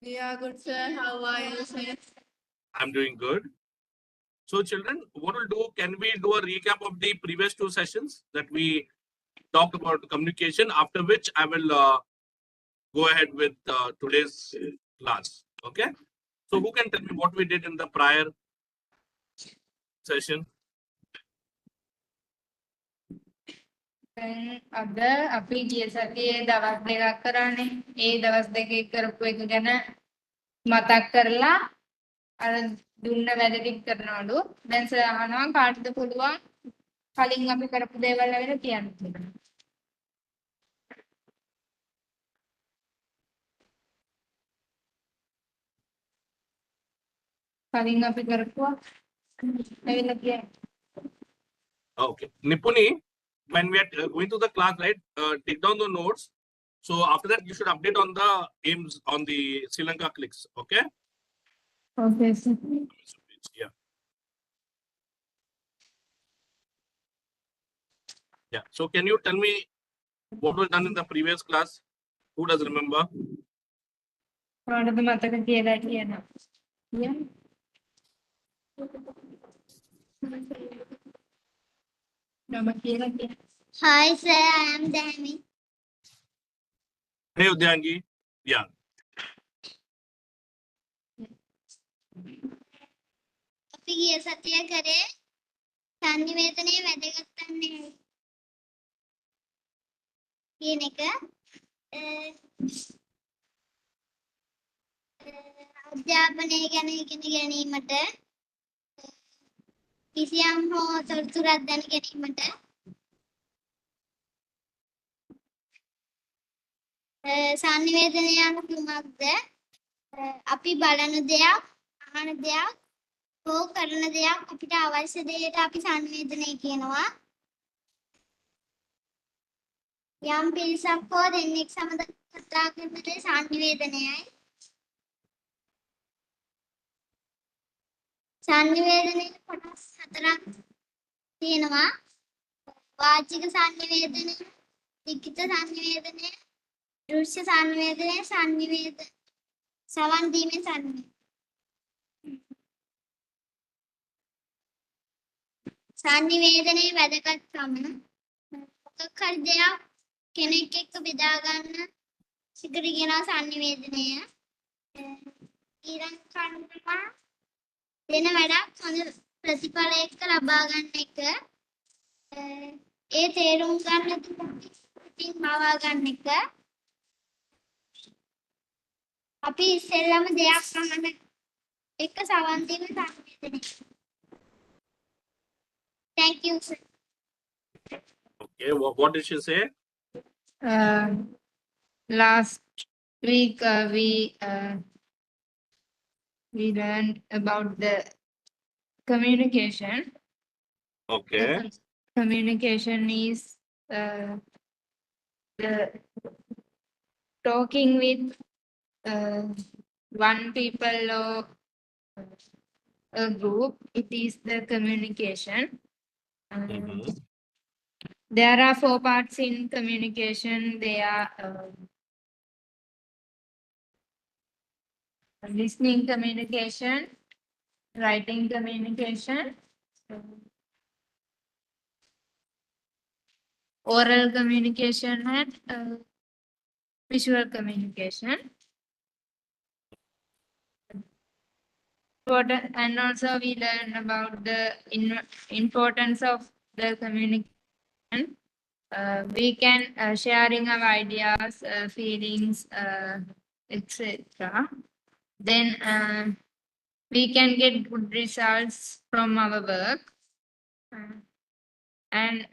We are good, sir. How are you, sir? I'm doing good. So, children, what we'll do, can we do a recap of the previous two sessions that we talked about communication, after which I will go ahead with today's class. Okay. So, who can tell me what we did in the prior session? අද අපි ගිය සතියේ දවස් දෙකක් කරානේ. ඒ දවස් දෙකේ කරපු එක ගැන මතක් කරලා අර දුන්න වැඩ ටික කරනවලු. දැන් සර් අහනවා කාටද පුළුවන් කලින් අපි කරපු දේවල් ගැන කියන්න කියලා. කලින් අපි කරපුවා ඇවිල්ලා කියන්න. Okay. Nipuni, when we are going to the class, right, take down the notes. So, after that, you should update on the aims on the Sri Lanka clicks. Okay. Okay, sir. Yeah. Yeah. So, can you tell me what was done in the previous class? Who does remember? කාටද මතක කියලා කියනවා. කියන්න. නම කියලා කියන්න. Hi, sir. I am Dami. Hey, Udyangi. Yeah. අපි ගිය සතිය කරේ සංනිවේදනයේ වැදගත් වන්නේ කියන එක අධ්‍යාපනය ගැන ඉගෙන ගැනීමට කිසියම් හෝ තොරතුරක් දැන ගැනීමට සංනිවේදනය යන කුමක්ද අපි බලන දෙයක් අහන දෙයක් හෝ කරන දෙයක් අපිට අවශ්‍ය දෙයට අපි සංවේදනය කියනවා. යම් පිරිසක් හෝ දෙන්නෙක් සමග කතා කරන දේ සංවේදනයයි. සංවේදනයේ කොටස් හතරක් තියෙනවා. වාචික සංවේදනය, ලිඛිත සංවේදනය, දෘශ්‍ය සංවේදනය, සවන් දීමේ සංවේදනය. සංනිවේදනයේ වැදගත්කම මොකක් හරි දෙයක් කෙනෙක් එක්ක බෙදා ගන්න සිකර කියනවා සංනිවේදනය. ඊළඟ කන්දම දෙන වැඩක් හොඳ ප්‍රතිඵලයක ලබා ගන්න එක. ඒ තේරුම් ගන්න තුලින් බවා ගන්න එක. අපි ඉස්සෙල්ලාම දෙයක් අහන එක සවන් දීම සංනිවේදනය. Thank you, sir. Okay. What did she say? Last week we learned about the communication. Okay. Communication is the talking with one people or a group. It is the communication. There are 4 parts in communication. They are listening communication, writing communication, oral communication, and visual communication. And also we learn about the importance of the communication. We can sharing our ideas, feelings, etc. Then we can get good results from our work. And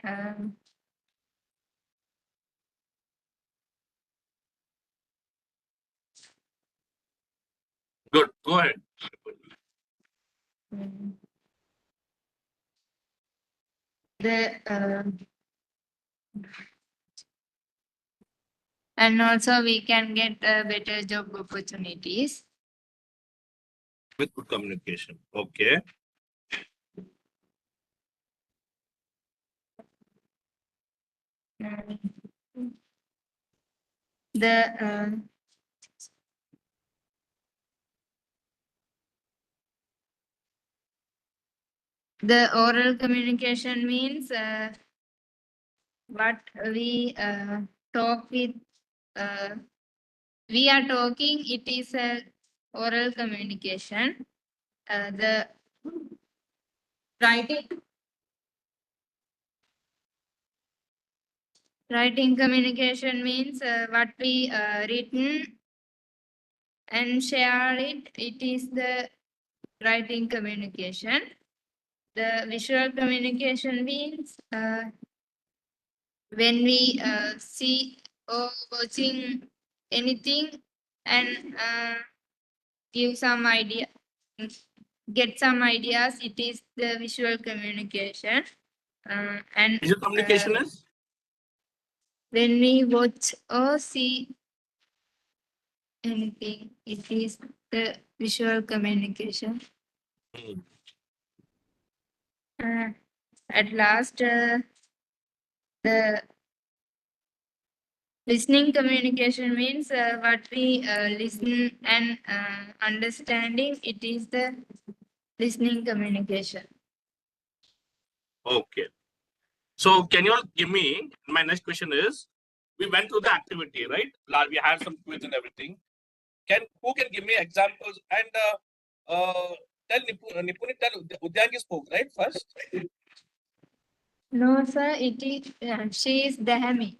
Good. Go ahead. and also we can get better job opportunities. With good communication. Okay. The oral communication means what we talk with. We are talking. It is a oral communication. The writing communication means what we written and share it. It is the writing communication. The visual communication means when we see or watching anything and give some idea, get some ideas. It is the visual communication. And Visual communication is? when we watch or see anything, it is the visual communication. Hmm. At last, the listening communication means what we listen and understanding. It is the listening communication. Okay. So can you all give me, my next question is, we went through the activity, right? We had some quiz and everything. Who can give me examples and tell Nipuni, tell Udyangi spoke, right? First. No, sir. It is. She is Dahami.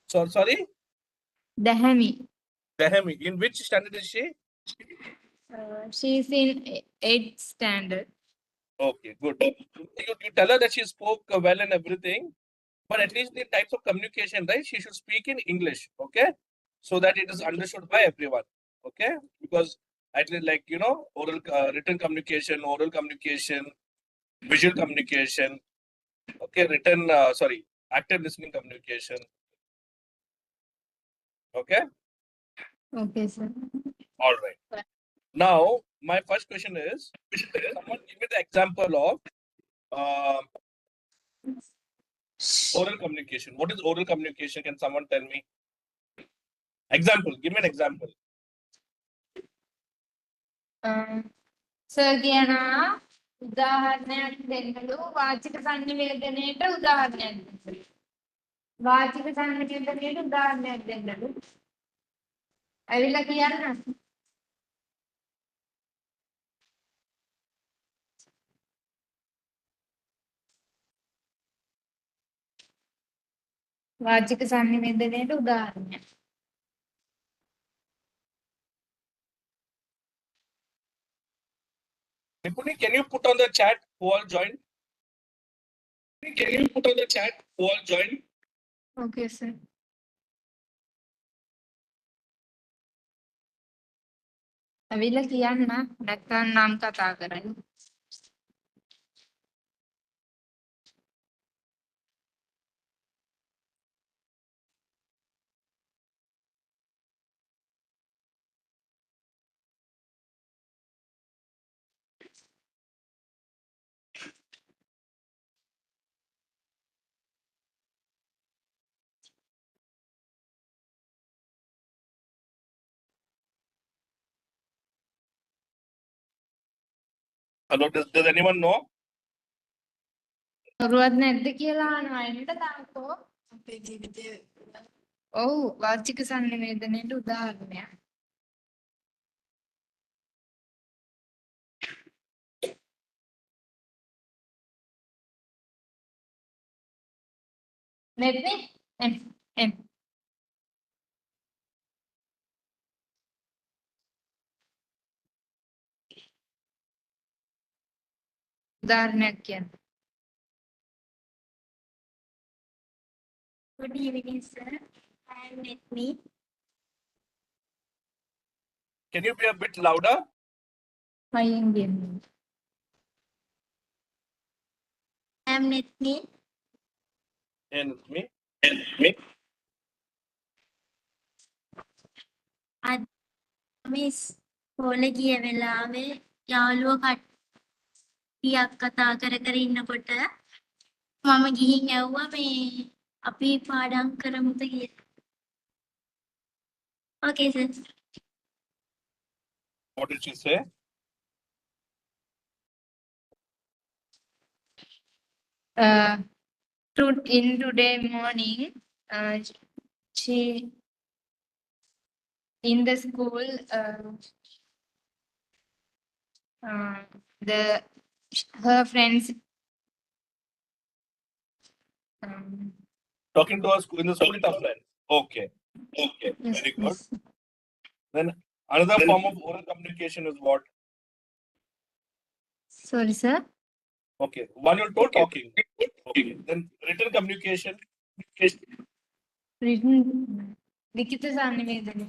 So sorry, Dahami. Dehemi. In which standard is she? She is in 8th standard. Okay, good. You tell her that she spoke well and everything, but at least the types of communication, right? She should speak in English, okay? So that it is understood by everyone, okay? Because at least like, oral, written communication, oral communication, visual communication, okay? Active listening communication, okay? Okay, sir. All right. Now, my first question is, someone give me the example of oral communication. What is oral communication? Can someone tell me? Example. Give me an example. Sir කියනවා උදාහරණයක් දෙන්නලු වාචික සංනිවේදනයේට උදාහරණයක් දෙන්නලු. වාචික සංනිවේදනයේට උදාහරණයක් දෙන්නලු. ඇවිල්ලා කියන්න. වාචික සංනිවේදනයේට උදාහරණයක්. Nipuni, can you put on the chat who all joined? Can you put on the chat who all joined? Okay, sir. ඇවිල්ලා කියන්න නැත්නම් නම් කතා කරයි. Hello, does anyone know? කවුරුවත් නැද්ද කියලා අහනවා එන්න තාත්තෝ. අපේ ජීවිතේ ඔව් වාචික සංනිවේදනයේට උදාහරණයක්. නැත්නේ එන්න. උදාහරණයක් කියන්න. Good evening, sir. I am Nitni. Can you be a bit louder? මයින් කියන්න. I am Nitni. And me? Miss පොළ ගිය වෙලාවේ යාළුවෝ කට්ටියක් කතා කර කර ඉන්නකොට මම ගිහින් ඇහුවා මේ අපි පාඩම් කරමුද කියලා. Okay, sir. What did she say? in today morning, she in the school, the her friends. Talking to us in the spirit of friends. Okay. Okay. Yes, Very good. yes. Then another form of oral communication is what? Sorry, sir. Okay. One you told talking. Okay. Then written communication. Written लिखित सान्निवेदने.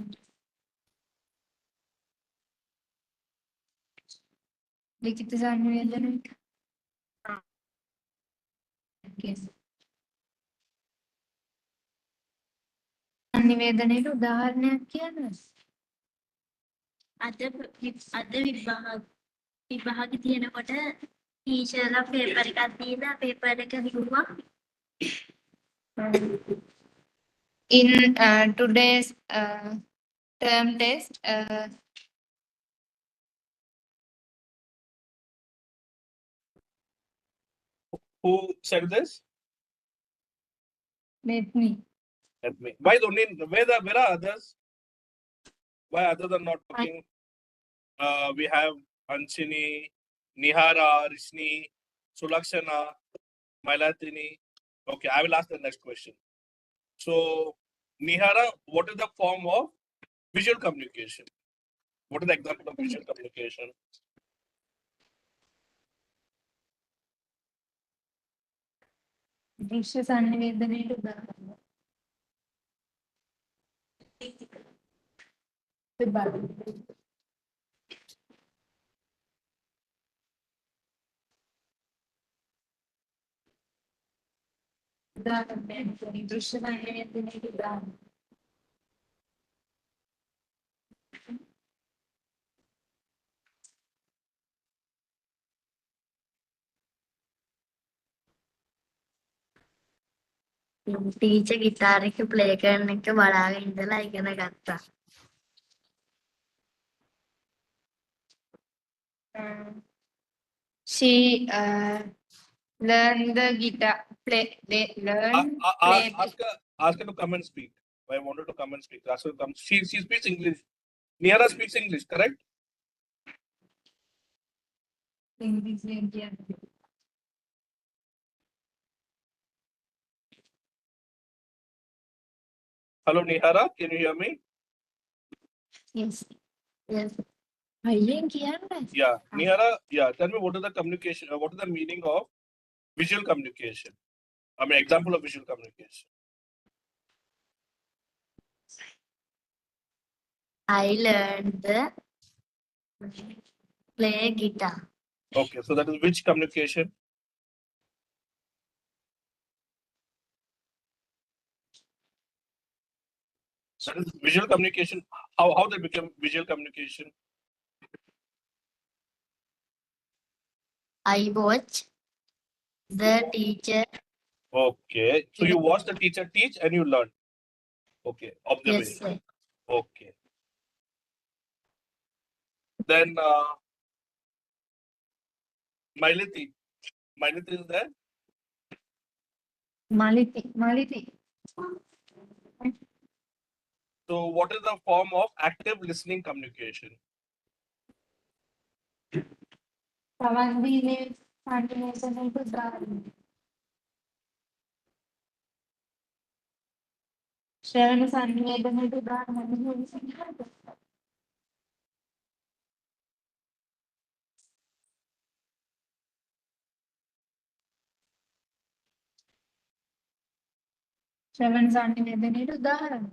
लिखित सान्निवेदने. Yes. सान्निवेदनेට උදාහරණයක් කියන්න. අද විභාග තියෙනකොට ටීචර්ලා paper එකක් දීලා paper එක ලිව්වා. In today's term test, Who said this? let me. Let me. Why is only where are others? Why others are not talking? We have Anshini, Nihara, Rishni, Sulakshana, Mailatini. Okay, I will ask the next question. So, Nihara, what is the form of visual communication? What is the example of visual communication? දෘශ්‍ය සංනිවේදනයට උදාහරණ. උදාහරණයක් දෘශ්‍ය සංනිවේදනයට උදාහරණ. Teacher guitar එක play කරන එක බලාගෙන ඉඳලා ඉගෙන ගත්තා. She learned the guitar. Ask her to come and speak. I wanted to come and speak. Ask her to come. She speaks English. Nihara speaks English, correct? English medium. Hello, Nihara. Can you hear me? Yes. Yes. අයියෙන් කියන්න. Yeah, Nihara. Yeah, tell me what is the communication? What is the meaning of visual communication? I mean, example of visual communication. I learned the play guitar. Okay, so that is which communication? That is visual communication. How they become visual communication? I watch the teacher. Okay, so you watch the teacher teach and you learn. Okay, Yes, observation. sir. Okay. Then Mailiti is there. Maliti. So what is the form of active listening communication? සමන්දීනේ සංනිවේදනයට උදාහරණ. ශ්‍රවණ සංනිවේදනයට උදාහරණ. ශ්‍රවණ සංනිවේදනයට උදාහරණ.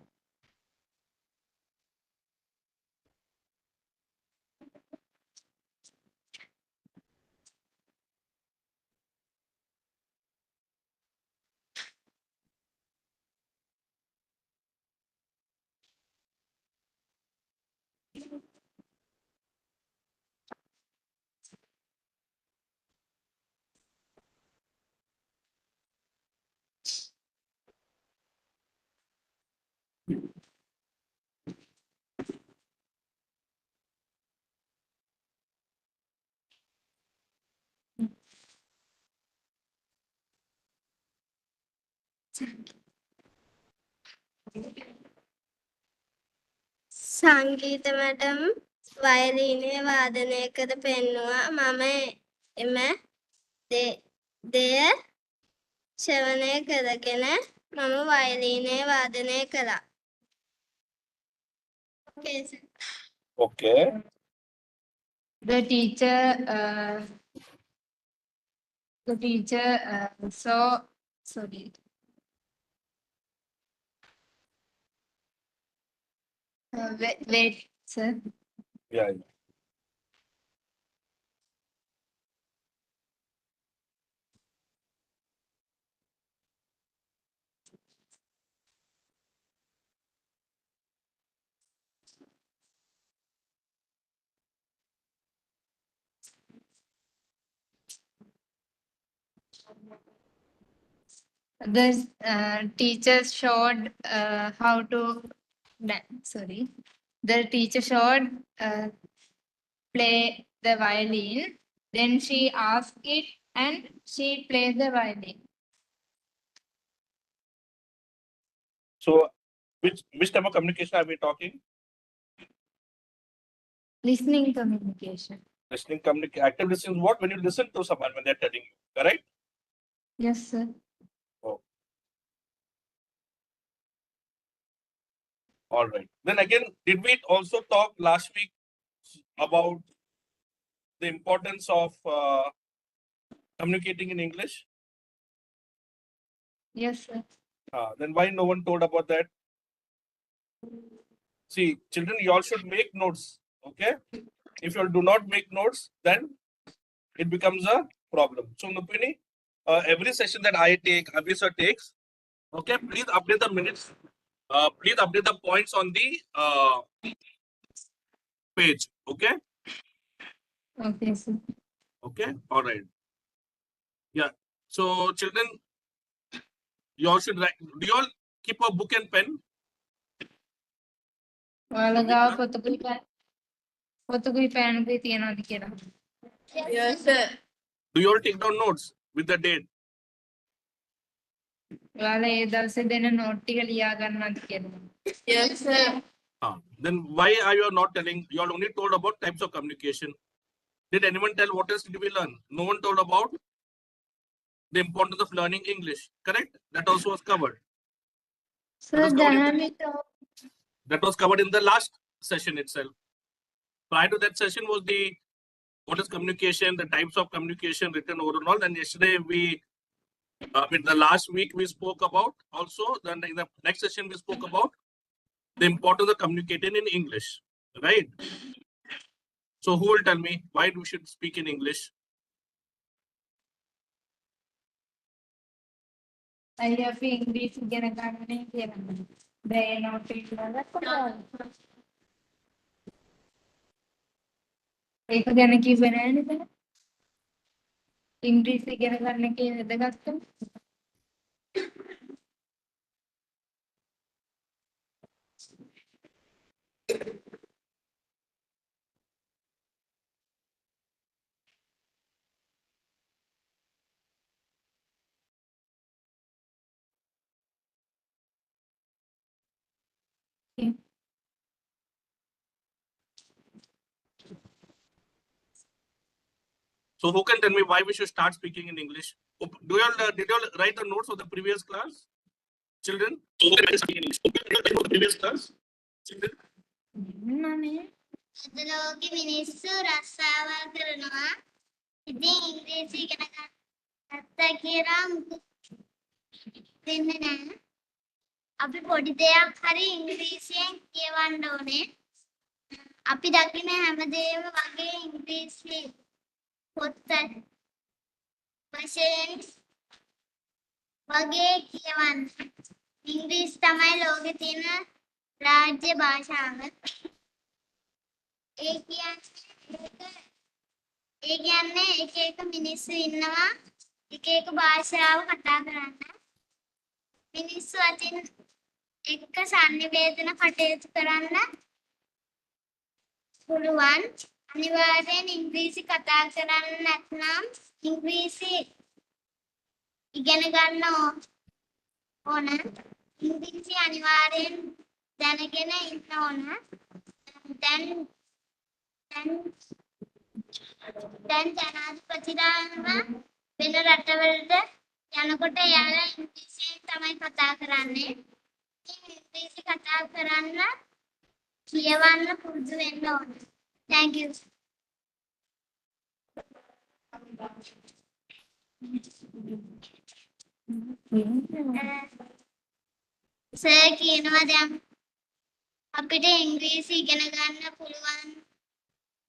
සංගීත madam වයලීනය වාදනය කර පෙන්නවා මම එම දෙය ශ්‍රවණය කරගෙන මම වයලීනය වාදනය කළා. Okay. The teacher saw, sorry. Wait, sir. Yeah. The teacher showed how to sorry. The teacher showed play the violin. Then she asked it and she played the violin. So, which type of communication are we talking? Listening communication. Listening communication. Active listening is what? When you listen to someone when they're telling you, correct? Yes, sir. Oh. All right. Then again, did we also talk last week about the importance of communicating in English? Yes, sir. Then why no one told about that? See, children, you all should make notes. Okay. If you all do not make notes, then it becomes a problem. So, Nupini, every session that I take, Abhisar takes, okay, please update the minutes. Please update the points on the page. Okay. Okay, sir. Okay. All right. Yeah. So, children, you all should write. Do you all keep a book and pen? వాళ్ళగా పొత్తుకుయి ప్యాన్కి తీయనది కదా. Yes, sir. Do you all take down notes with the date? వాళ్ళ ఏ దవసే దేన నోట్టిగా లియా గన్నది కదా. Yes, sir. Then why are you not telling? You all only told about types of communication. Did anyone tell what else did we learn? No one told about the importance of learning English. Correct? That also was covered. Sir, That was covered in the last session itself. Prior to that session was the what is communication, the types of communication, written, oral, and all. And yesterday in the last week we spoke about also. Then in the next session we spoke about the importance of communicating in English, right? So who will tell me why we should speak in English? අයියා ඉංග්‍රීසි ඉගෙන ගන්නනේ කියලා. දැන් note එක දාලා ඒක ගැන කිව්වේ නෑ නේද? ඉංග්‍රීසි ඉගෙන ගන්න එකේ වැදගත්කම. So who can tell me why we should start speaking in English? Did you all write the notes of the previous class? Children? Who can speak in English? The previous class? Children? අද ලෝකෙ මිනිස්සු රස්සාවල් කරනවා. ඉතින් ඉංග්‍රීසි ඉගෙන ගත්තා කියලා මුකුත් වෙන්නේ නැහැ. අපි පොඩි දෙයක් හරි ඉංග්‍රීසියෙන් කියවන්න ඕනේ. අපි දකින හැමදේම වගේ ඉංග්‍රීසි පොත් වශයෙන් වගේ කියවන්න. ඉංග්‍රීසි තමයි ලෝකේ තියෙන රාජ්‍ය භාෂාව. ඒ කියන්නේ එක එක මිනිස්සු ඉන්නවා එක එක භාෂාව කතා කරන්න. මිනිස්සු අතින් එක්ක සංනිවේදන කටයුතු කරන්න පුළුවන්. අනිවාර්යෙන් ඉංග්‍රීසි කතා කරන්න නැත්නම් ඉංග්‍රීසි ඉගෙන ගන්න ඕන. ඉංග්‍රීසි අනිවාර්යෙන් දැනගෙන ඉන්න ඕන. දැන් දැන් දැන් ජනාධිපතිතුමාම වෙන රටවලට යනකොට එයාලා ඉංග්‍රීසියෙන් තමයි කතා කරන්නේ. ඉතින් ඉංග්‍රීසි කතා කරන්න කියවන්න පුරුදු වෙන්න ඕන. Thank you. සර් කියනවා දැන් අපිට ඉංග්‍රීසි ඉගෙන ගන්න පුළුවන්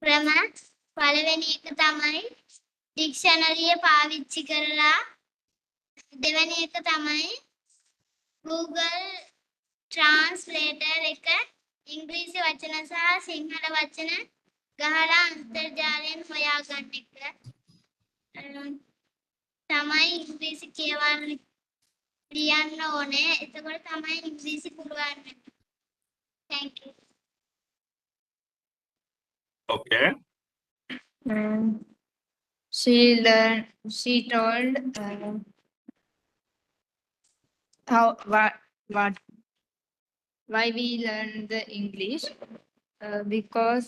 ක්‍රම පළවෙනි එක තමයි ඩික්ෂනරිය පාවිච්චි කරලා දෙවෙනි එක තමයි Google Translator එක ඉංග්‍රීසි වචන සහ සිංහල වචන ගහලා අන්තර්ජාලයෙන් හොයාගන්න එක තමයි ඉංග්‍රීසි කියවන්න ලියන්න ඕනේ. එතකොට තමයි ඉංග්‍රීසි පුළුවන් වෙන්නේ. Thank you. Okay. She told how what why we learn the English because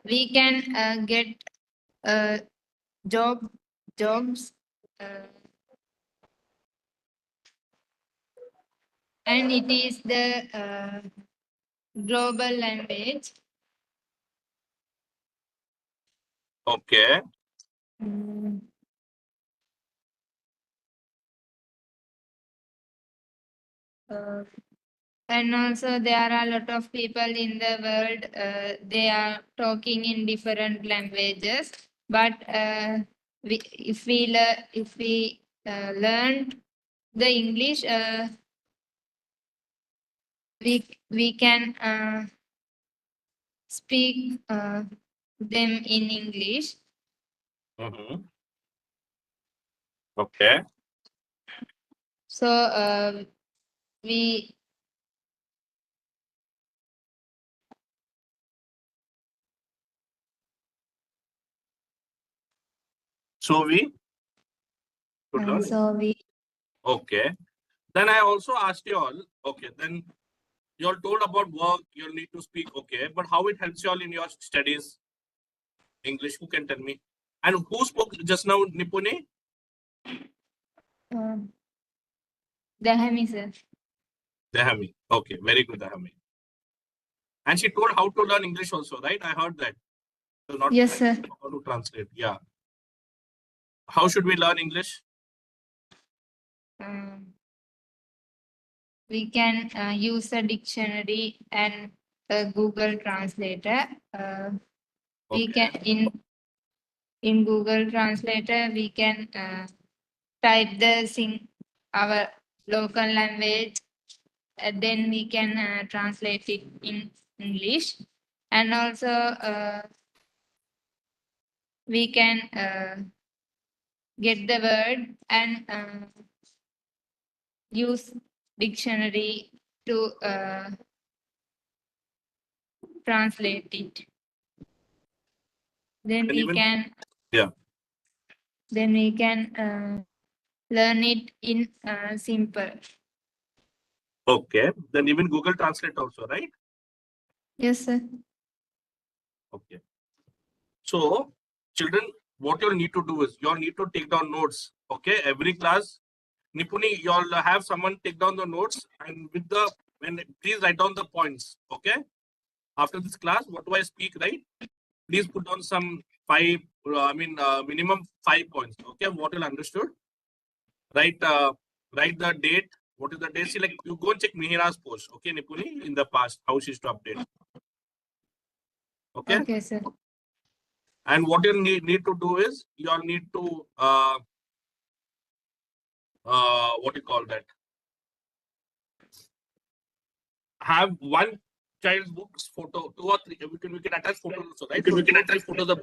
we can get jobs and it is the global language. Okay. And also there are a lot of people in the world, they are talking in different languages. But if we learn the English, we can speak them in English. Mm-hmm. Okay. So we So we could learn it. so we Okay. Then I also asked you all, okay, then you're told about work, you'll need to speak, okay, but how it helps you all in your studies? English, who can tell me? And who spoke just now, Nipuni? Dahami sir. Dahami. Okay, very good, Dahami. And she told how to learn English also, right? I heard that. So not Yes, sir. how to translate. Yeah. How should we learn English? We can use a dictionary and a Google Translator. We can in Google Translator we can type our local language, and then we can translate it in English, and also we can get the word and use dictionary to translate it. Then And we even- can Yeah. then we can learn it in simple. Okay. Then even Google Translate also, right? Yes, sir. Okay. So, children, what you'll need to do is you'll need to take down notes. Okay. Every class, Nipuni, you'll have someone take down the notes and please write down the points. Okay. After this class, what do I speak, right? Please put down some minimum 5 points. Okay. What you understood? Write the date. What is the date? See, like you go and check Mihira's post. Okay, Nipuni, in the past, how she used to update. Okay. Okay, sir. And what you need to do is you all need to what do you call that? Have one child's books photo, 2 or 3. We can attach photos also, right? We can attach photos of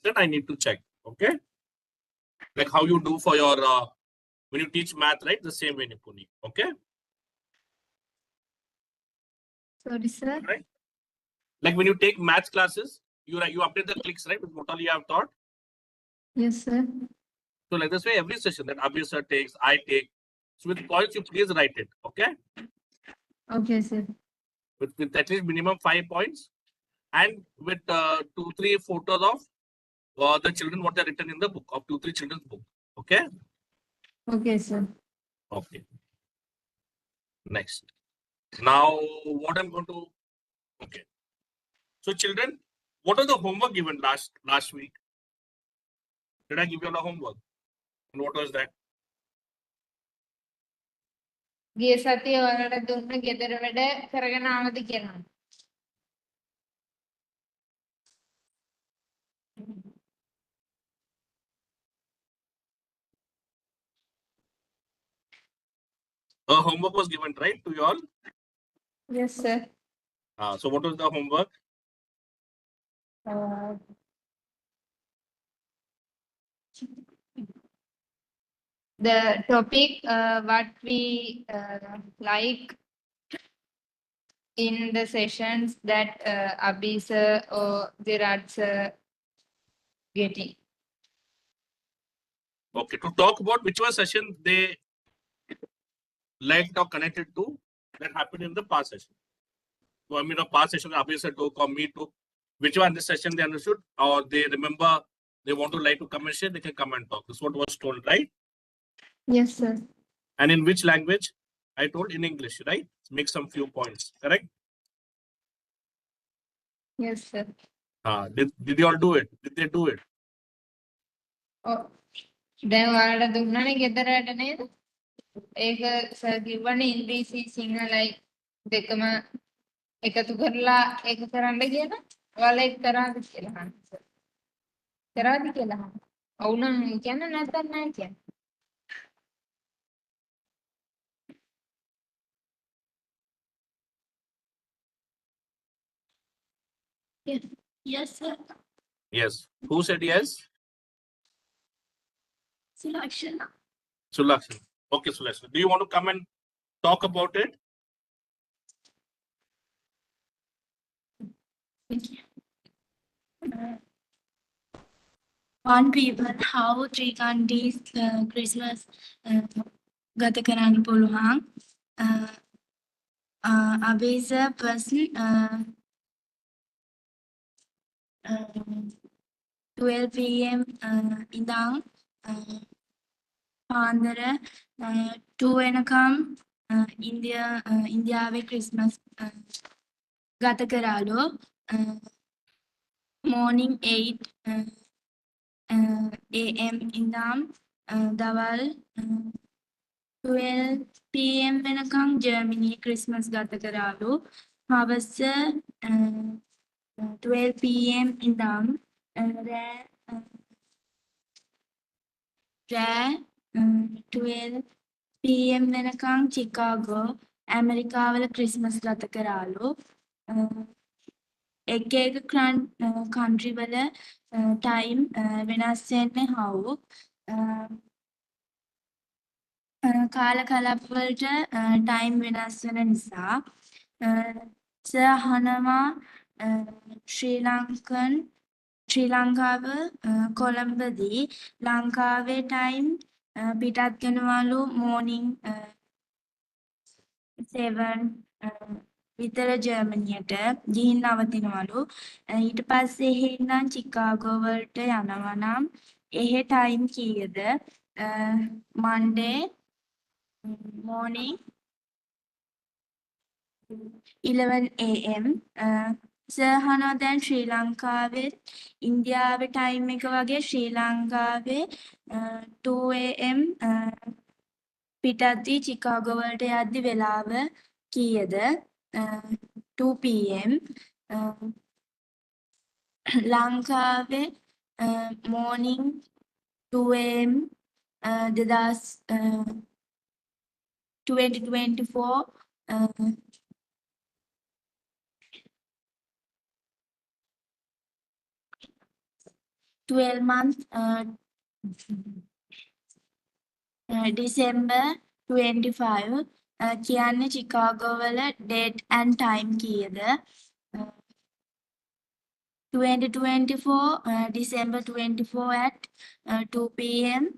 that I need to check. Okay. Like how you do for your when you teach math, right? The same way, Nipuni. Okay. Sorry, sir. Right. Like when you take math classes, You update the clicks, right? With what all you have taught. Yes, sir. So like this way, every session that Abhi sir takes, I take. So with points, you please write it. Okay. Okay, sir. With at least minimum 5 points, and with 2-3 photos of the children what they written in the book of 2-3 children's book. Okay. Okay, sir. Okay. Next. Now what I'm going to. Okay. So children, what was the homework given last week? Did I give you all the homework? And what was that? ගිය සතියේ ඔයාලට දුන්න ගෙදර වැඩ කරගෙන ආවද කියලා. A homework was given, right, to you all? Yes, sir. So what was the homework? The topic what we like in the sessions that Abhi sir or Virat sir getting. Okay, to talk about which was session they liked or connected to that happened in the past session. So I mean, a past session, Abhi sir took or me took, which one this session they understood or they remember they want to like to come and share, they can come and talk. This is what was told, right? Yes, sir. And in which language? I told in English, right? Make some few points, correct? Yes, sir. Did you all do it? Did they do it? Oh, දැන් ඔයාලට දුන්නනේ ගෙදරට නේද? ඒක sir කිව්වනේ ඉංග්‍රීසි සිංහලයි දෙකම එකතු කරලා ඒක කරන්න කියලා. ඔයාලා ඒක කරාද කියලා අහන්න සර්. කරාද කියලා අහන්න. ඔව් නම් කියන්න නැත්නම් නැහැ කියන්න. Yes, sir. Yes. Who said yes? Selection. Sulakshan. Okay, Sulakshan. Do you want to come and talk about it? One people how Trikandi's Christmas ගත කරන්න පුළුවන්. Abhi's a person 12 p.m. ඉඳන් පාන්දර 2 වෙනකම් ඉන්දියාවේ ක්‍රිස්මස් ගත කරාලු. Morning 8 a.m. ඉඳන් දවල් 12 p.m. වෙනකම් ජර්මනි ක්‍රිස්මස් ගත කරාලු. හවස 12 p.m. ඉඳන් රෑ 12 p.m. වෙනකම් චිකාගෝ ඇමරිකාවල ක්‍රිස්මස් ගත කරාලු. එක එක country වල time වෙනස් වෙන්නේ how කාල කලාප වලට time වෙනස් වෙන නිසා සර් අහනවා ශ්‍රී ලංකාව කොළඹදී ලංකාවේ time පිටත් වෙනවලු morning 7 විතර ජර්මනියට ගිහින් නවතිනවලු. ඊට පස්සේ එහෙ ඉඳන් චිකාගෝ වලට යනවා නම් එහෙ time කීයද? Monday morning 11 a.m. සර් අහනවා දැන් ශ්‍රී ලංකාවේ ඉන්දියාවේ time එක වගේ ශ්‍රී ලංකාවේ 2 a.m. පිටත්දී චිකාගෝ වලට යද්දි වෙලාව කීයද? 2 p.m. ලංකාවේ morning 2 a.m. 2024 12 month December 25 කියන්නේ චිකාගෝ වල date and time කීයද? 2024, December 24 at 2 p.m.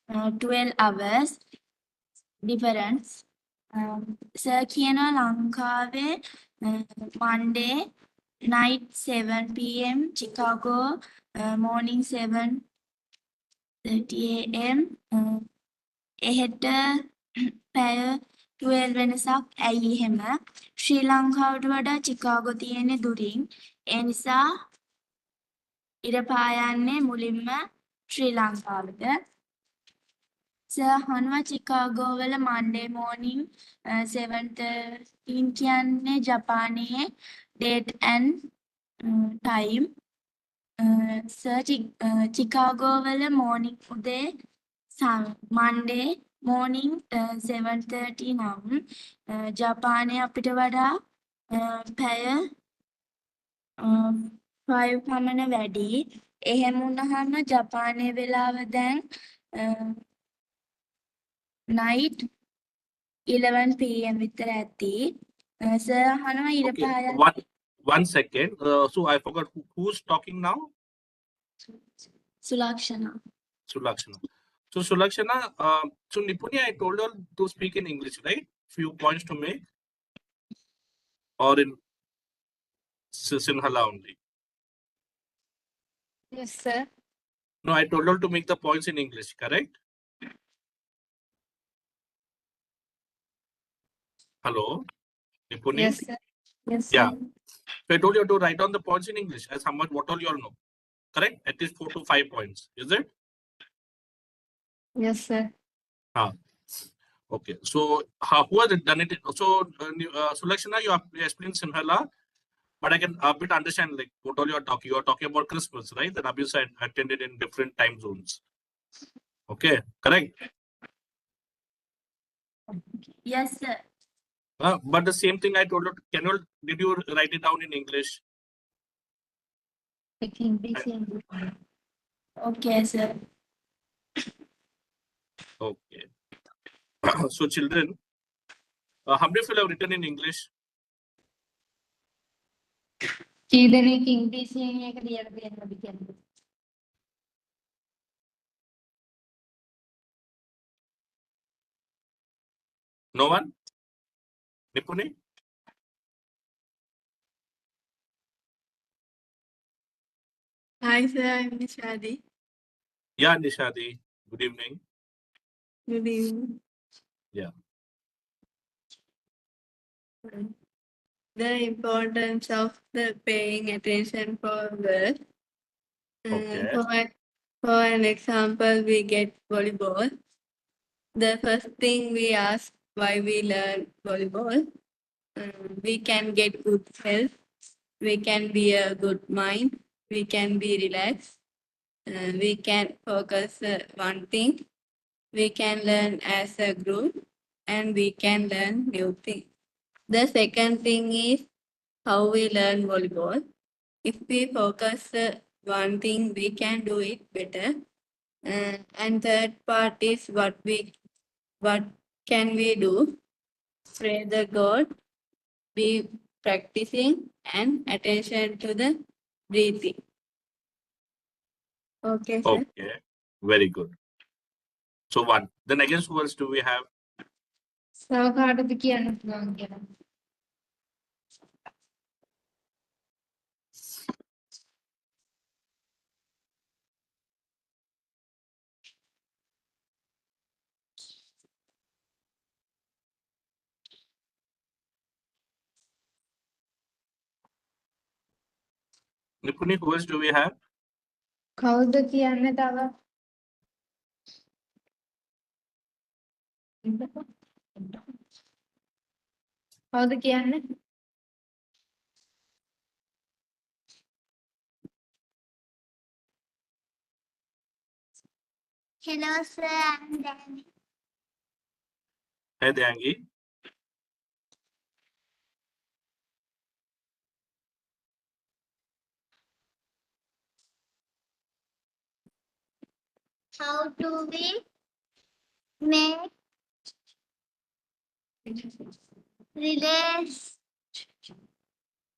12 hours difference. Sir කියනවා ලංකාවේ Monday night 7 p.m. Chicago morning 7:30 a.m. එහෙට පැය 12 වෙනසක් ඇයි එහෙම ශ්‍රී ලංකාවට වඩා චිකාගෝ තියෙන්නේ දුරින් ඒ නිසා ඉර පායන්නේ මුලින්ම ශ්‍රී ලංකාවට සහනුව චිකාගෝ වල Monday morning 7:13 කියන්නේ ජපානයේ date and time චිකාගෝ වල morning උදේ Monday morning 7:30 නම් ජපානයේ අපිට වඩා පැය 5 පමණ වැඩි. එහෙම වුණාම ජපානයේ වෙලාව දැන් night 11 p.m. විතර ඇති. සර් අහනවා ඊට Okay, පහය one second. So I forgot who's talking now. සුලක්ෂණ. Sulakshana. So Sulakshana, so Nipuni, I told her to speak in English, right? Few points to make, or in Sinhala only. Yes, sir. No, I told her to make the points in English, correct? Hello, Nipuni? Yes, sir. Yes, sir. Yeah. So I told you to write down the points in English as how much, what all you all know, correct? At least 4 to 5 points, is it? Yes, sir. Okay. So who has done it? So Sulakshana, you have explained Sinhala, but I can a bit understand like what all you are talking. You are talking about Christmas, right? That Abhi said attended in different time zones. Okay, correct. Yes sir. But the same thing I told you. Did you write it down in English? I can be seen. Okay sir. Okay. So children, how many of you have written in English? කී දෙනෙක් ඉංග්‍රීසියෙන් එක ලියලා දෙන්නද කියන්නේ. No one? Nipuni? Hi sir, I'm Nishadi. Yeah, Nishadi. Good evening. Good evening. Yeah. The importance of the paying attention for work. Okay. For an example, we get volleyball. The first thing we ask why we learn volleyball. We can get good health. We can be a good mind. We can be relaxed. We can focus one thing. We can learn as a group and we can learn new things. The second thing is how we learn volleyball. If we focus one thing, we can do it better. And third part is what can we do? Pray the God, be practicing and attention to the breathing. Okay, sir. Okay. Very good. So one. Then against who else do we have? Sir කාටද කියන්න පුළුවන් කියලා. Nipuni, who else do we have? කවුද කියන්නේ තව? කවුද කියන්නේ? Hello, sir. I'm Danny. Hey, Dyangi. How do we make relays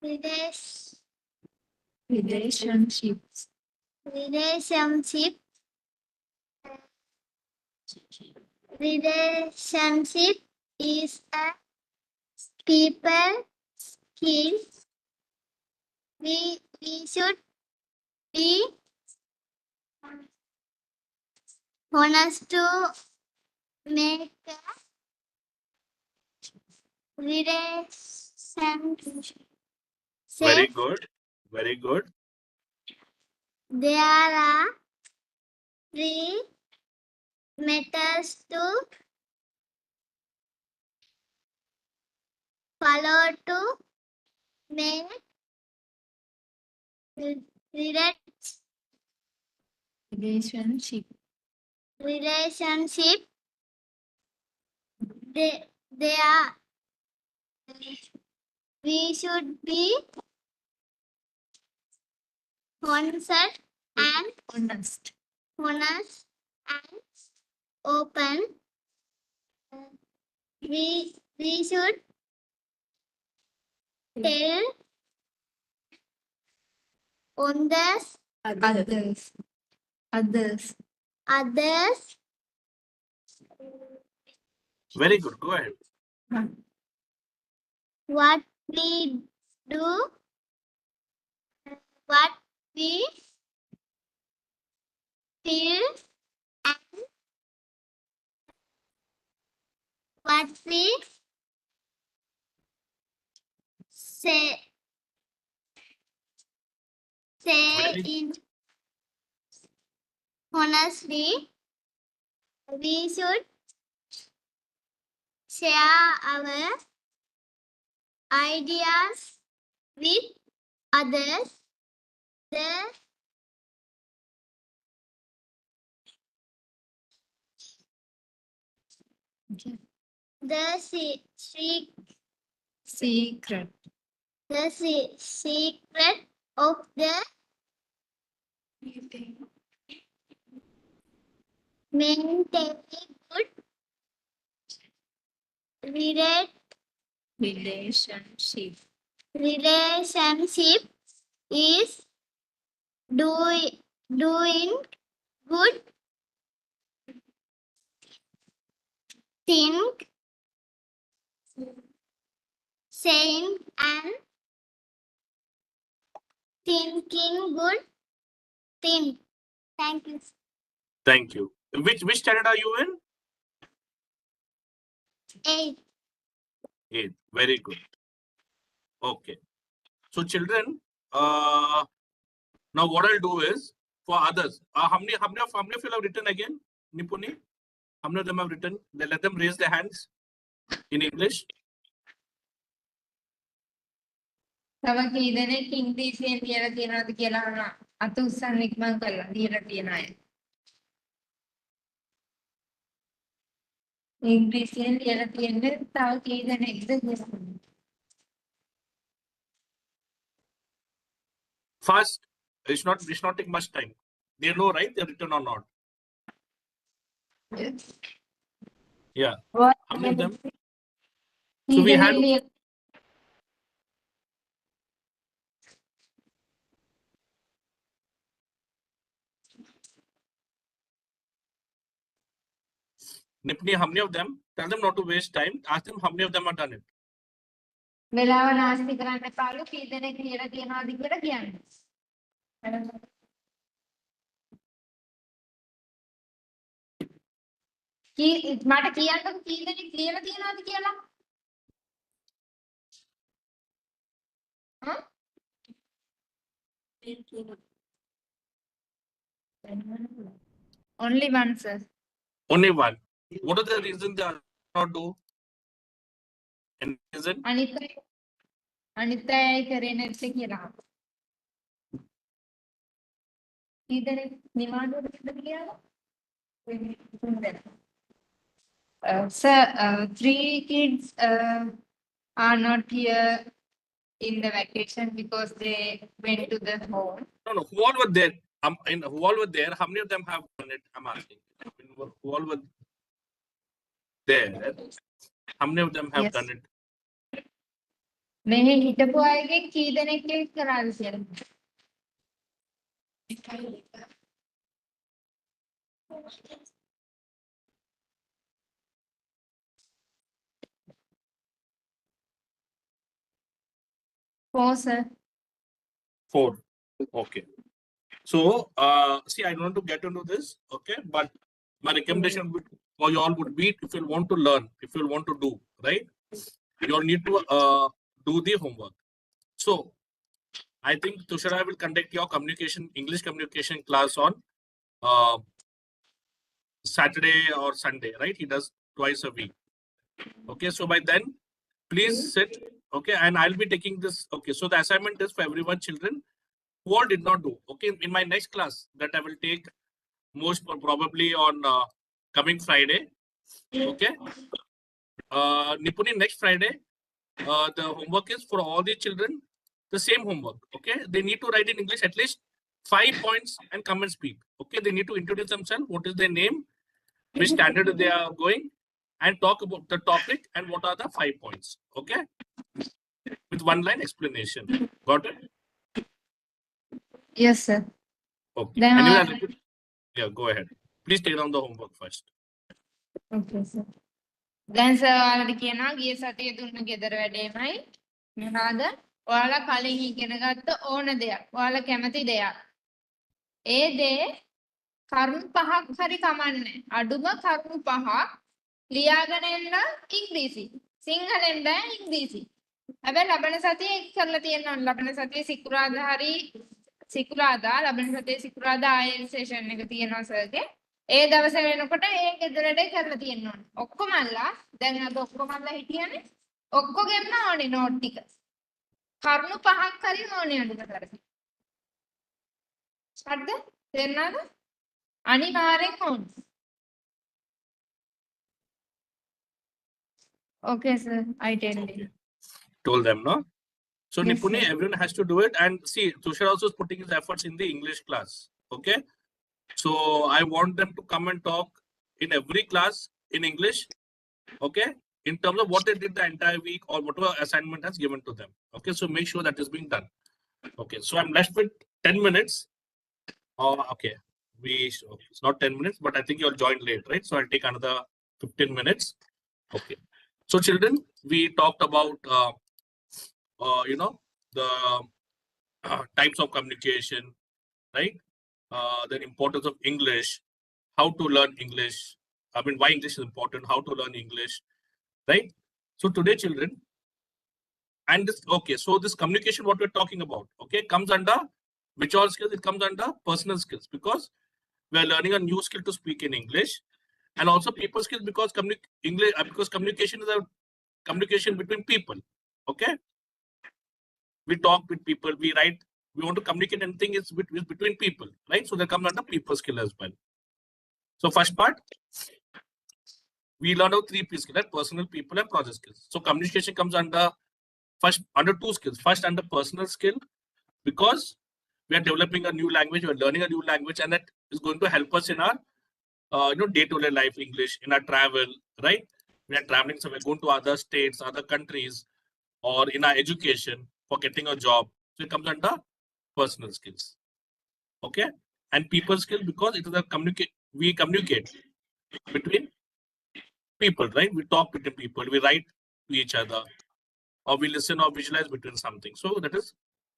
relationships, relationship is a people skill. We should be honest to make a relationship. Very good. Very good. There are 3 methods to follow to make relationship, relationship. They are. We should be honest and honest, and open. We should tell others others, Very good. Go ahead. what we do, what we feel, and what we say Very- in honestly. We should share our ideas with others. The secret, secret of the maintaining good relationship, relationship is doing good thing, saying and thinking good thing. Thank you. Thank you. Which standard are you in? 8. 8th. Very good. Okay. So children, now what I'll do is for others. How many of you have written again? Nipuni? How many of them have written? Let them raise their hands in English. තව කී දෙනෙක් ඉංග්‍රීසියෙන් ලියලා තියෙනවද කියලා අහනවා. අත උස්සන්න ඉක්මන් කරලා ලියලා තියෙන අය. ඉංග්‍රීසියෙන් ලියලා තියෙන්නේ තව කී දෙනෙක්ද කියලා. First, it's not take much time. They know, right? They're written or not. Yes. Yeah. What? How many of them? Key So we had දෙනෙක් ලියලා Nipni, how many of them? Tell them not to waste time. Ask them how many of them have done it. වෙලාව නාස්ති කරන්න එපාලු කී දෙනෙක් ලියලා තියෙනවද කියලා කියන්න. මට කියන්නකෝ කී දෙනෙක් ලියලා තියෙනවද කියලා. Only one, sir. Only one. What are the reasons they are not do? Any reason? අනිත් අය කරේ නැද්ද කියලා. කී දෙනෙක් නිමාඩුවටද කියලා? Sir, 3 kids are not here in the vacation because they went to the home. No. Who all were there? Who all were there? How many of them have done it? I'm asking. Who all were there? How many of them have Yes. done it? මෙහි හිටපු අයගෙන් කී දෙනෙක් click කරාද කියලා. Four, sir. 4. Okay. So, see, I don't want to get into this, okay? But my recommendation for you all would be, if you want to learn, if you want to do, right? You all need to do the homework. So, I think Tushara will conduct your English communication class on Saturday or Sunday, right? He does twice a week. Okay, so by then, please sit, okay? And I'll be taking this, okay? So the assignment is for everyone, children, who all did not do, okay? In my next class that I will take most probably on coming Friday, okay? Nipuni, next Friday, the homework is for all the children, the same homework, okay? They need to write in English at least 5 points and come and speak, okay? They need to introduce themselves, what is their name, which standard they are going, and talk about the topic and what are the 5 points, okay? With one line explanation. Got it? Yes, sir. Okay. Then Anyway, I- yeah, go ahead. Please take down the homework first. Okay, sir. දැන් sir ඔයාලට කියනවා ගිය සතියේ දුන්න ගෙදර වැඩේමයි මොනවාද? ඔයාලා කලින් ඉගෙන ගත්ත ඕන දෙයක්. ඔයාලා කැමති දෙයක්. ඒ දේ කරුණු පහක් හරි කමන්නේ. අඩුම කරුණු පහක් ලියාගෙන එන්න ඉංග්‍රීසි. සිංහලෙන් බෑ ඉංග්‍රීසි. හැබැයි ලබන සතියේ ඒක කරලා තියෙනවා. ලබන සතියේ සිකුරාදා හරි සිකුරාදා ලබන සතියේ සිකුරාදා ආයෙත් සෙෂන් එක තියෙනවා සර්ගේ. ඒ දවස වෙනකොට ඒ ගෙදරට කරලා තියෙන්න ඕනේ. ඔක්කොමල්ලා දැන් අද ඔක්කොමල්ලා හිටියනේ. ඔක්කොගෙම ඕනේ නෝට් ටික. කරුණු පහක් හරි ඕනේ අඩුම තරමේ. හරිද? තේරුණාද? අනිවාර්යෙන් ඕනේ. Okay, sir. I tell you. Okay. Told them, no? So, Yes, Nipuni, sir. everyone has to do it. And see, Tushar also is putting his efforts in the English class. Okay. So, I want them to come and talk in every class in English. Okay. In terms of what they did the entire week or whatever assignment has given to them. Okay. So, make sure that is being done. Okay. So, I'm left with 10 minutes. Okay. It's not 10 minutes, but I think you'll join late, right? So, I'll take another 15 minutes. Okay. So, children, we talked about, you know, the types of communication, right? The importance of English, how to learn English. I mean, why English is important, how to learn English, right? So today, children, and this, okay, so this communication, what we're talking about, okay, comes under which all skills? It comes under personal skills because we are learning a new skill to speak in English, and also people skills because because communication is a communication between people, okay? We talk with people, we write, we want to communicate anything is between people, right? So that comes under people skill as well. So first part, we learn out 3 P skills, right? Personal, people, and project skills. So communication comes under 2 skills. First, under personal skill, because we are developing a new language, we are learning a new language, and that is going to help us in our day-to-day life English, in our travel, right? We are traveling somewhere, going to other states, other countries, or in our education for getting a job. So it comes under personal skills. Okay. And people skill because it is we communicate between people, right? We talk between people, we write to each other, or we listen or visualize between something. So that is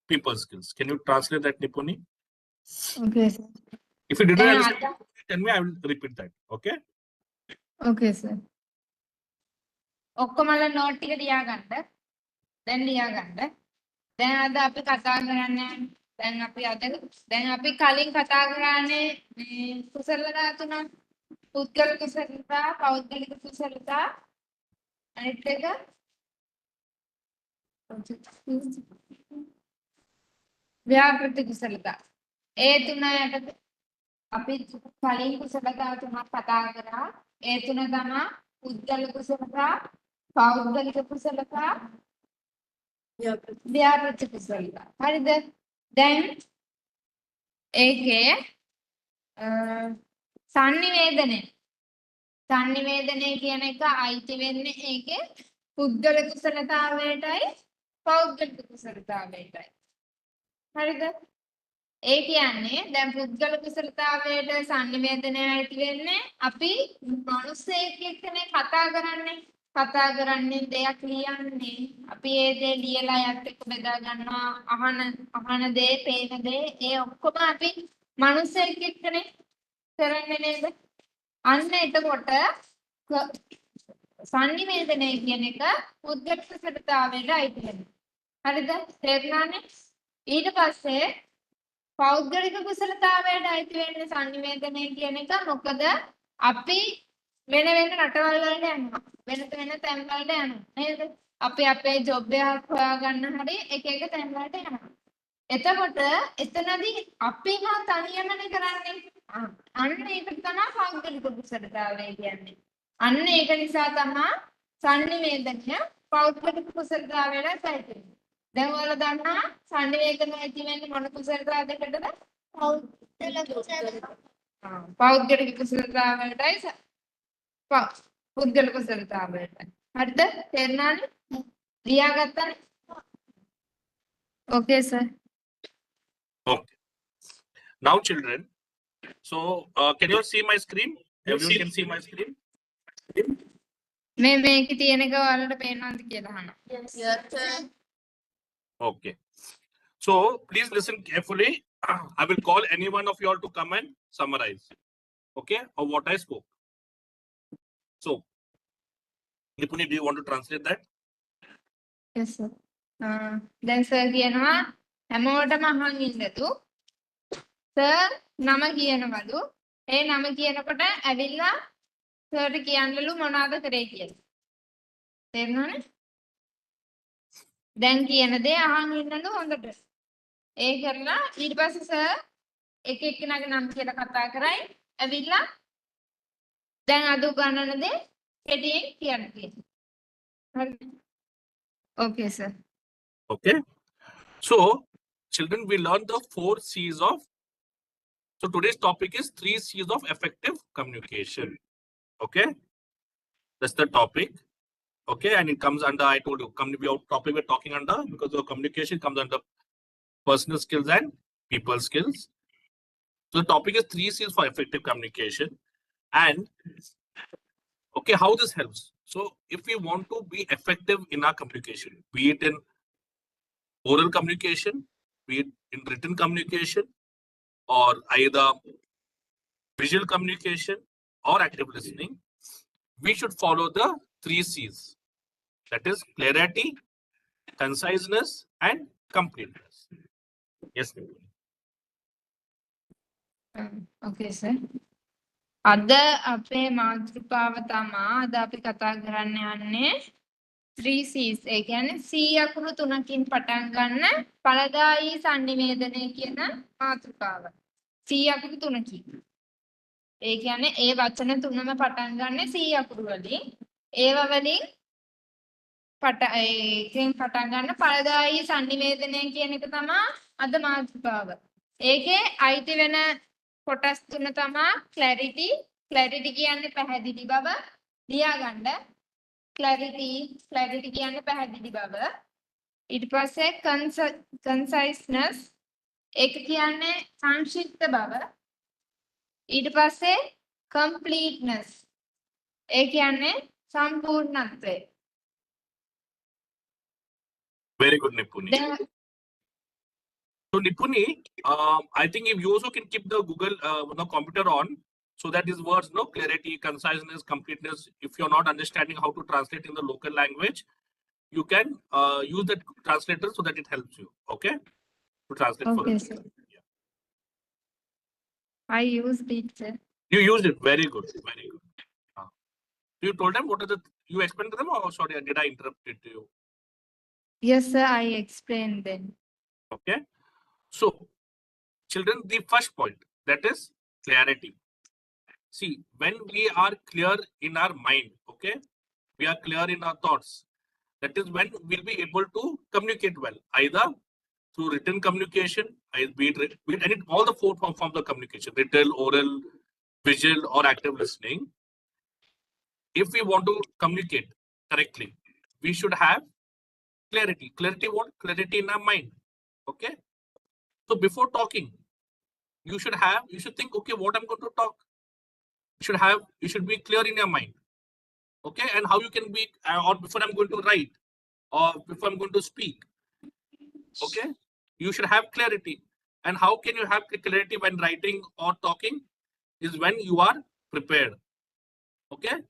people skills. Can you translate that, Nipuni? Okay, sir. If you didn't Then understand, tell me, I will repeat that. Okay. Okay, sir. ඔක්කොමල note ටික ලියාගන්න. දැන් ලියාගන්න. දැන් අද අපි කතා කරන්නේ දැන් අපි කලින් කතා කරන්නේ මේ කුසලතා තුන පුද්ගල කුසලතා පෞද්ගලික කුසලතා අනිත් එක ව්‍යාපෘත කුසලතා ඒ තුන යට අපි කලින් කුසලතා තුනක් කතා කරා ඒ තුන තමයි පුද්ගල කුසලතා පෞද්ගලික කුසලතා ව්‍යාපෘත කුසලතා හරිද දැන් ඒකේ සංනිවේදනය කියන එක අයිති වෙන්නේ ඒකේ පුද්ගල කුසලතාවයටයි පෞද්ගලික කුසලතාවයටයි. හරිද? ඒ කියන්නේ දැන් පුද්ගල කුසලතාවයට sannivedanaya ඇති වෙන්නේ අපි මිනිස්සෙක් එක්කනේ කතා කරන්නේ. කතා කරන්නේ දෙයක් ලියන්නේ. අපි ඒ දේ ලියලා යත් එක්ක බෙදා ගන්නවා. අහන දේ, පේන දේ ඒ ඔක්කොම අපි මිනිස්සෙක් එක්කනේ කරන්නේ නේද? අන්න එතකොට sannivedanaya කියන එක පුද්ගල කුසලතාවයට අයිති වෙනවා. හරිද? තේරුණානේ? ඊට පස්සේ පෞද්ගලික කුසලතාවයට අයිති වෙන්නේ sannivedanaya කියන එක. මොකද අපි වෙන රටවල් වලට යනවා. වෙන තැන් වලට යනවා. නේද? අපි අපේ ජොබ් එකක් හොයාගන්න හරි එක තැන් වලට යනවා. එතකොට එතනදී අපිම තනියමනේ කරන්නේ. අන්න ඒක තමයි පෞද්ගලික කුසලතාවය කියන්නේ. අන්න ඒක නිසා තමයි sannivedanaya පෞද්ගලික කුසලතාවයට අයිති වෙන්නේ. දැන් ඔයාලා දන්නා sannivedanaya ඇති වෙන්නේ මොන කුසලතාවයකටද? පෞද්ගලික කුසලතාවයටයි පුද්ගල කුසලතාවයටයි. හරිද? තේරුණානේ? ලියාගත්තානේ? Okay, sir. Okay. Now, children, so can you all see my screen? Everyone can see my screen? මේකේ තියෙන එක ඔයාලට පේනවද කියලා අහනවා. Yes, sir. Okay. So please listen carefully. I will call any one of you all to come and summarize, okay, of what I spoke. So, Nipuni, do you want to translate that? Yes, sir. දැන් sir කියනවා හැමෝටම අහන් ඉන්නතු. Sir නම කියනවලු. ඒ නම කියනකොට ඇවිල්ලා සර්ට කියන්නලු මොනවද කරේ කියලා. තේරුණානේ? දැන් කියන දේ අහන් ඉන්නලු හොඳට. ඒ කරලා ඊට පස්සේ සර් එක එක්කෙනාගේ නම කියලා කතා කරයි. ඇවිල්ලා දැන් අද උගන්වන දේ කෙටියෙන් කියන්න කියනවා. හරිද? Okay, sir. Okay. So, children, we learned the 4 C's of. So today's topic is 3 C's of effective communication. Okay. That's the topic. Okay, and it comes under, I told you, topic we're talking under, because the communication comes under personal skills and people skills. So the topic is 3 C's for effective communication. And okay, how this helps? So if we want to be effective in our communication, be it in oral communication, be it in written communication, or either visual communication or active listening, we should follow the 3 C's. That is clarity, conciseness, and completeness. Yes, ma'am. Okay, sir. අද අපේ මාතෘකාව තමා අද අපි කතා කරන්න යන්නේ 3 C's. ඒ කියන්නේ C අකුරු 3කින් පටන් ගන්න ඵලදායී sannivedanaya කියන මාතෘකාව. C අකුරු 3කින්. ඒ කියන්නේ ඒ වචන තුනම පටන් ගන්න C අකුරු වලින්. ඒව වලින් ඒකෙන් පටන් ගන්න ඵලදායී sannivedanaya කියන එක තමයි අද මාතෘකාව. ඒකේ අයිති වෙන කොටස් තුන තමයි clarity කියන්නේ පැහැදිලි බව. ලියා ගන්න. clarity කියන්නේ පැහැදිලි බව. ඊට පස්සේ conciseness ඒක කියන්නේ සංක්ෂිප්ත බව. ඊට පස්සේ completeness ඒ කියන්නේ සම්පූර්ණත්වය. Very good, Nipuni. So Nipuni, I think if you also can keep the Google computer on, so that these words, clarity, conciseness, completeness, if you're not understanding how to translate in the local language, you can use that translator so that it helps you, okay? To translate for Okay, the sir. yeah. I used it, sir. You used it, very good, very good. You told them what are the, you explained to them, or sorry, did I interrupt it to you? Yes, sir, I explained then. Okay. So, children, the first point, that is clarity. See, when we are clear in our mind, okay, we are clear in our thoughts, that is when we'll be able to communicate well, either through written communication, be it any, all the 4 forms of communication, written, oral, visual, or active listening. If we want to communicate correctly, we should have Clarity. Clarity what? Clarity in our mind. Okay. So before talking, you should think, okay, what I'm going to talk. You should be clear in your mind. Okay. And how you can be, or before I'm going to write, or before I'm going to speak. Okay. You should have clarity. And how can you have clarity when writing or talking? Is when you are prepared. Okay.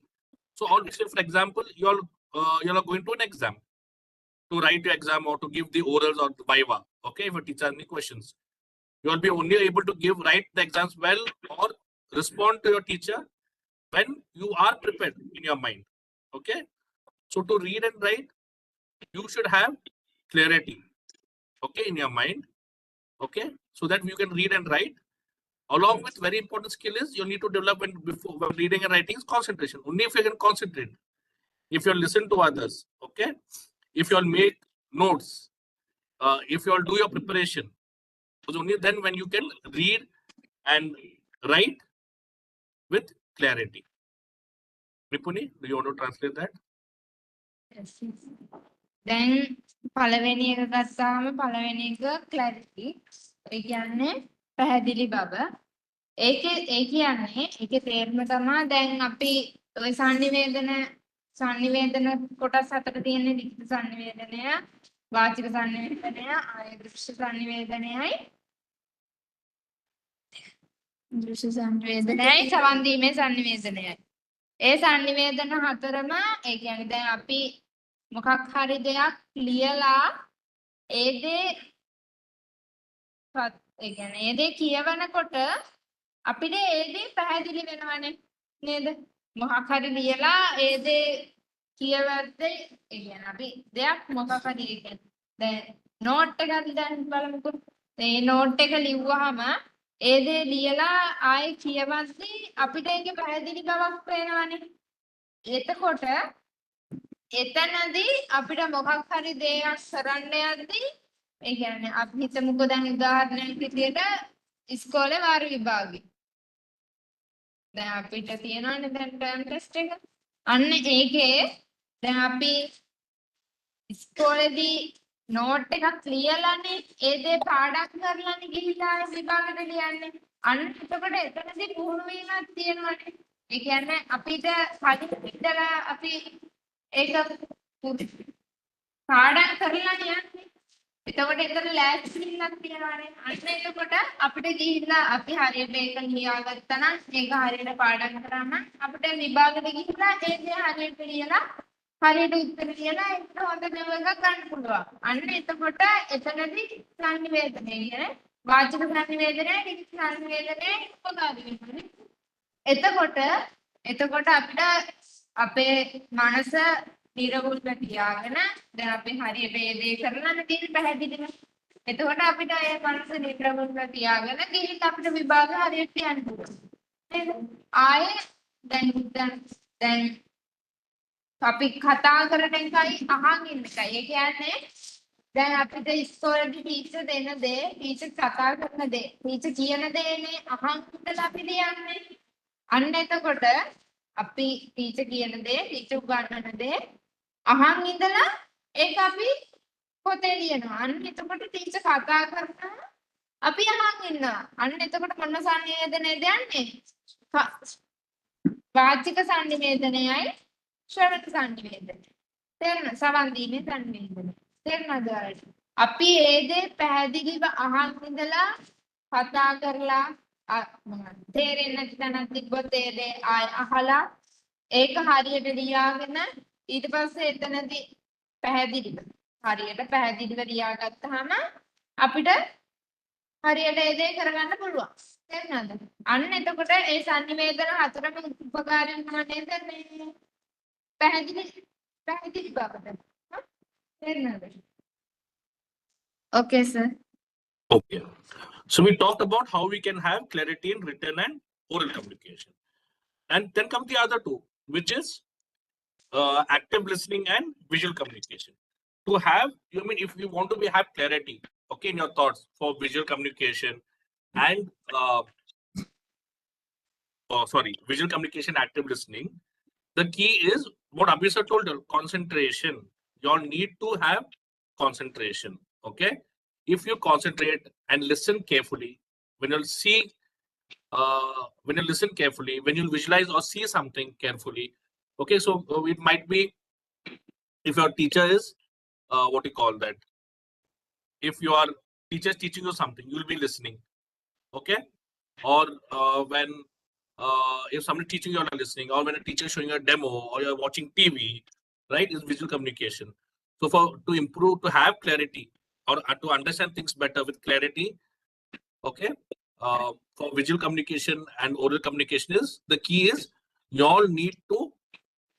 So, say for example, you are going to an exam to write your exam or to give the orals or the viva. Okay. If a teacher has any questions, you will be only able to write the exams well or respond to your teacher when you are prepared in your mind. Okay. So to read and write, you should have clarity. Okay, in your mind. Okay, so that you can read and write. Along with very important skill is you need to develop when reading and writing is concentration. Only if you can concentrate, if you listen to others, okay, if you make notes, if you do your preparation, so only then when you can read and write with clarity. Ripuni, do you want to translate that? දැන් පළවෙනි එක ගත්තාම පළවෙනි එක clarity. ඒ කියන්නේ පැහැදිලි බව. ඒකේ ඒකේ තේරුම තමයි දැන් අපි ওই සංනිවේදන කොටස් හතර තියෙන්නේ ලිඛිත සංනිවේදනය, වාචික සංනිවේදනය, ආය දෘශ්‍ය සංනිවේදනයයි සවන් දීමේ සංනිවේදනයයි. ඒ සංනිවේදන හතරම ඒ කියන්නේ දැන් අපි මොකක් හරි දෙයක් ලියලා ඒ දේ කියවනකොට අපිට ඒ දේ පැහැදිලි වෙනවනේ නේද? මොකක් හරි ලියලා ඒ දේ කියවද්දී ඒ කියන්නේ අපි දෙයක් මොකක් හරි ඒ කියන්නේ දැන් නෝට් එකක් දැන් බලමුකෝ. ඒ නෝට් එක ලිව්වහම ඒ දේ ලියලා ආයෙ කියවද්දී අපිට ඒකේ පැහැදිලි බවක් පේනවනේ. එතකොට එතනදී අපිට මොකක් හරි දෙයක් කරන්න යද්දී ඒ කියන්නේ අපි හිතමුකෝ දැන් උදාහරණයක් විදියට ඉස්කෝලේ වාර විභාගෙ. දැන් අපිට තියෙනවානේ දැන් ටර්ම් ටෙස්ට් එක. අන්න ඒකේ දැන් අපි ඉස්කෝලේදී නෝට් එකක් ලියලානේ ඒ දේ පාඩම් කරලානේ ගිහිල්ලා විභාගෙට ලියන්නේ. අන්න එතකොට එතනදී පුහුණු වීමක් තියෙනවානේ. ඒ කියන්නේ අපිට කලින් ඉඳලා අපි ඒක පාඩම් කරලා යන්නේ. එතකොට එතන ලෑස්තිලක් තියනවානේ. අන්න එතකොට අපිට ගිහිල්ලා අපි හරියට ඒක ලියාගත්තා නම් ඒක හරියට පාඩම් කරා නම් අපිට විභාගෙට ගිහිල්ලා ඒ දේ හරියට ලියලා හරියට උත්තර ලියලා ඒකට හොඳ නම්බර් එකක් ගන්න පුළුවන්. අන්න එතකොට එතනදී සංනිවේදනය කියන්නේ වාචික සංනිවේදනය, ලිඛිත සංනිවේදනය උපකාරී වෙනවා. එතකොට අපිට අපේ මනස නිරවුල්ව තියාගෙන දැන් අපි හරියට ඒ දේ කරලා නැතිව පැහැදිලිව. එතකොට අපිට ඒ මනස නිරවුල්ව තියාගෙන ගිහින් අපිට විභාග හරියට යන්න පුළුවන්. නේද? ආයේ දැන් අපි කතා කරන එකයි අහන් ඉන්න එකයි. ඒ කියන්නේ දැන් අපිට ඉස්කෝලේදී ටීචර් දෙන දේ, ටීචර් කතා කරන දේ, ටීචර් කියන දේනේ අහන් ඉඳලා අපි ලියන්නේ. අන්න එතකොට අපි ටීචර් කියන දේ, ටීචර් උගන්වන දේ අහන් ඉඳලා ඒක අපි පොතේ ලියනවා. අන්න එතකොට ටීචර් කතා කරනවා අපි අහන් ඉන්නවා. අන්න එතකොට මොන සංනිවේදනයද යන්නේ? වාචික සංනිවේදනයයි ශ්‍රවණ සංනිවේදනය. තේරෙනවද? සවන් දීමේ සංනිවේදනය. තේරෙනවද? අපි ඒ දේ පැහැදිලිව අහන් ඉඳලා කතා කරලා තේරෙන්නේ නැති තැනක් තිබ්බොත් ඒ දේ ආය අහලා ඒක හරියට ලියාගෙන ඊට පස්සේ එතනදී හරියට පැහැදිලිව ලියාගත්තාම අපිට හරියට ඒ දේ කරගන්න පුළුවන්. තේරුණාද? අන්න එතකොට ඒ සංනිවේදන හතරම උපකාරී වෙනවා නේද? මේ පැහැදිලි බවට. තේරුණාද? Okay, sir. Okay. So we talked about how we can have clarity in written and oral communication. And then come the other two, which is active listening and visual communication. To have, if you want to have clarity, okay, in your thoughts for visual communication and visual communication, active listening, the key is what Abhisar told you, concentration. You all need to have concentration. Okay, if you concentrate and listen carefully, when you'll see, when you listen carefully, when you visualize or see something carefully. Okay, so it might be if your teacher is what do you call that? If your teacher is teaching you something, you'll be listening. Okay, or when if somebody teaching you are listening, or when a teacher is showing you a demo, or you're watching TV, right? Is visual communication. So for to improve, to have clarity, or to understand things better with clarity, okay, for visual communication and oral communication is the key is you all need to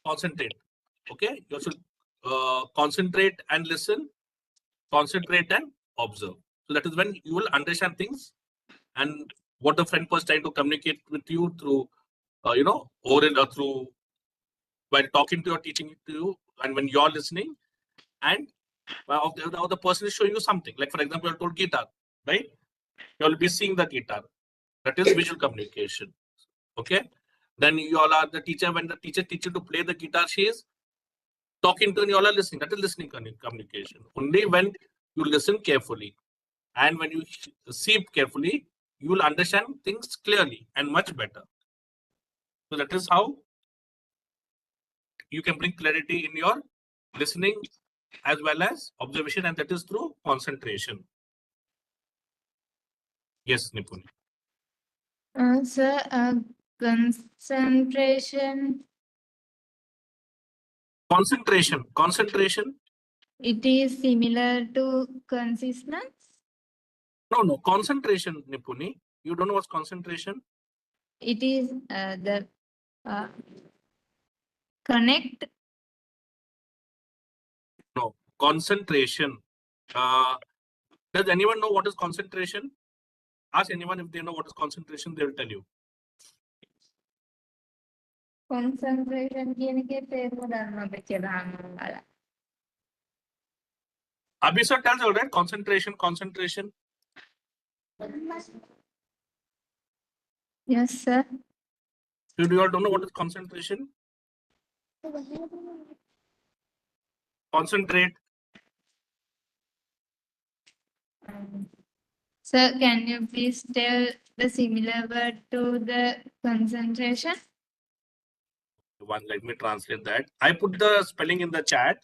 concentrate. Okay, you should concentrate and listen, concentrate and observe. So that is when you will understand things and what the friend was trying to communicate with you through, oral or through while talking to you or teaching to you, and when you're listening, and of the person is showing you something. Like for example, you're told guitar, right? You'll be seeing the guitar. That is visual communication. Okay. Then you all are the teacher. When the teacher teaches you to play the guitar, she is talking to you and you all are listening. That is listening communication. Only when you listen carefully and when you see carefully, you will understand things clearly and much better. So that is how you can bring clarity in your listening as well as observation, and that is through concentration. Yes, Nipuni. Sir, concentration, Concentration. it is similar to consistence. No, concentration, Nipuni. You don't know what's concentration? It is the connect. No, concentration. Does anyone know what is concentration? Ask anyone if they know what is concentration, they will tell you. Concentration කියන එකේ තේරුම දන්නවා අපේ කියලා අහනවා. Abhi sir tells all right, concentration. Yes, sir. Do you all don't know what is concentration? Concentrate. Sir, can you please tell the similar word to the concentration? One, let me translate that. I put the spelling in the chat.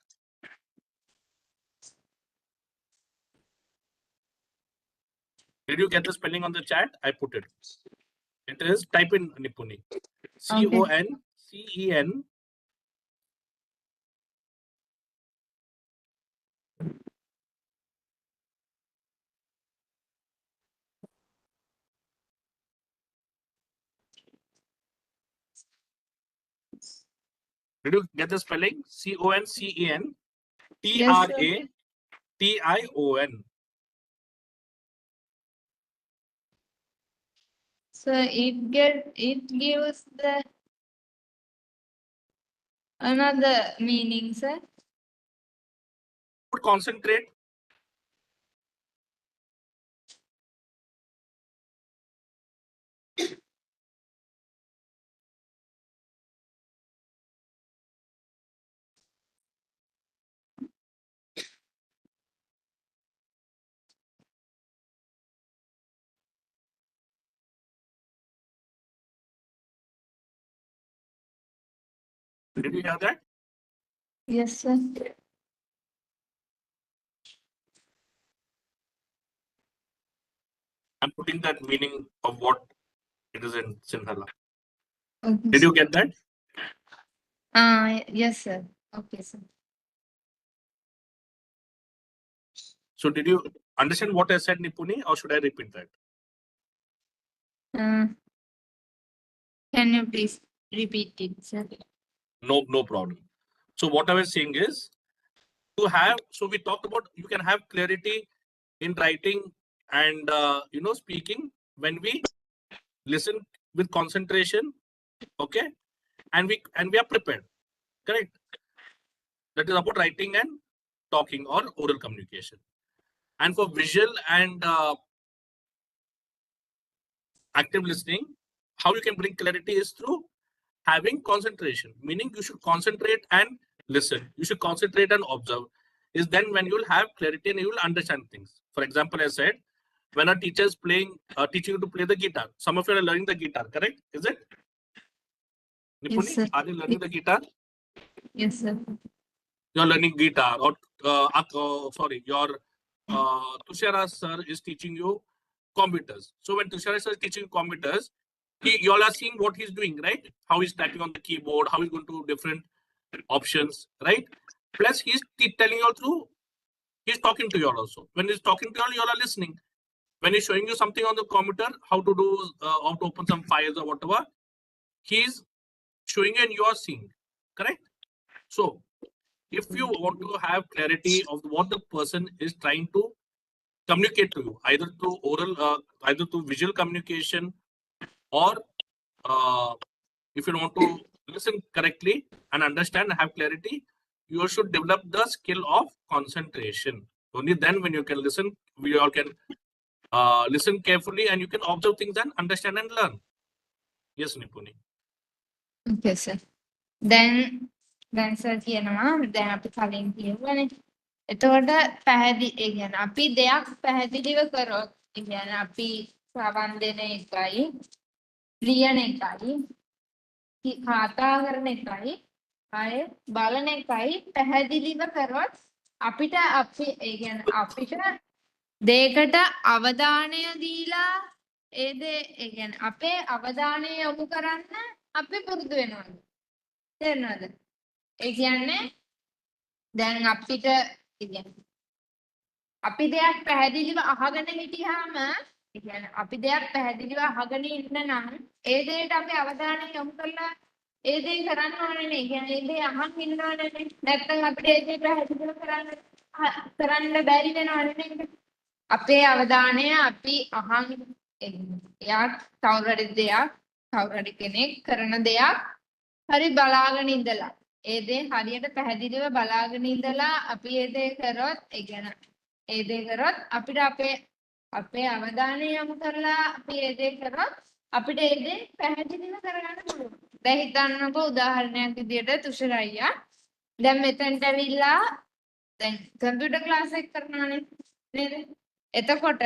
Did you get the spelling on the chat? I put it. It is type in Nipuni. CONCEN. Did you get the spelling? CONCEN TRATION. So it gives the another meaning, sir. Concentrate. Did you hear that? Yes, sir. I'm putting that meaning of what it is in Sinhala. Okay. Did you get that? Yes, sir. Okay, sir. So did you understand what I said, Nipuni, or should I repeat that? Can you please repeat it, sir? No problem. So what I was saying is to have, so we talked about you can have clarity in writing and speaking when we listen with concentration, okay, and we are prepared, correct? That is about writing and talking or oral communication. And for visual and active listening, how you can bring clarity is through having concentration, meaning you should concentrate and listen. You should concentrate and observe. is then when you'll have clarity and you will understand things. For example, I said, when a teacher is teaching you to play the guitar, some of you are learning the guitar, correct? Is it? Nipuni, Yes, sir. are you learning the guitar? Yes, sir. You're learning guitar, or your Tushara sir is teaching you computers. So when Tushara sir is teaching computers, you all are seeing what he's doing, right? How he's typing on the keyboard, how he's going to different options, right? Plus, he's telling you all through, he's talking to you all also. When he's talking to you all are listening. When he's showing you something on the computer, how to do, how to open some files or whatever, he's showing you and you are seeing, correct? So, if you want to have clarity of what the person is trying to communicate to you, either through oral, either through visual communication, or if you want to listen correctly and understand and have clarity, you should develop the skill of concentration. Only then when you can listen, we all can listen carefully and you can observe things and understand and learn. Yes, Nipuni. Okay, sir. දැන් sir කියනවා දැන් අපි කලින් කියවනේ. එතකොට ඒ කියන්නේ අපි දෙයක් පැහැදිලිව කරොත් ඒ කියන්නේ අපි සවන් දෙන එකයි ලියන එකයි කතා කරන එකයි අය බලන එකයි පැහැදිලිව කරොත් අපිට ඒ කියන්නේ අපිට දෙයකට අවධානය දීලා ඒ කියන්නේ අපේ අවධානය යොමු කරන්න අපි පුරුදු වෙනවා. තේරෙනවද? ඒ කියන්නේ දැන් අපිට අපි දෙයක් පැහැදිලිව අහගෙන හිටියාම ඒ කියන්නේ අපි දෙයක් පැහැදිලිව අහගෙන ඉන්න නම් ඒ දෙයට අපි අවධානය යොමු කරලා ඒ දේ කරන්න ඕනේ නේ. කියන්නේ ඒ දේ අහන් ඉන්න ඕනේ නේ. නැත්නම් අපිට ඒ දේ පැහැදිලිව කරන්න බැරි වෙනවනේ නේද? අපේ අවධානය අපි අහන් එයා කවුරු හරි කෙනෙක් කරන දෙයක් හරි බලාගෙන ඉඳලා ඒ දේ හරියට පැහැදිලිව බලාගෙන ඉඳලා අපි ඒ දේ කරොත් ඒ කියන්නේ ඒ දේ කරොත් අපිට අපේ අවධානය යොමු කරලා අපි ඒ දේ කරොත් අපිට ඒ දේ පැහැදිලිව කරගන්න පුළුවන්. දැන් හිතන්නකෝ උදාහරණයක් විදියට තුෂාර අයියා දැන් මෙතනට ඇවිල්ලා දැන් කම්පියුටර් ක්ලාස් එක කරනවානේ නේද? එතකොට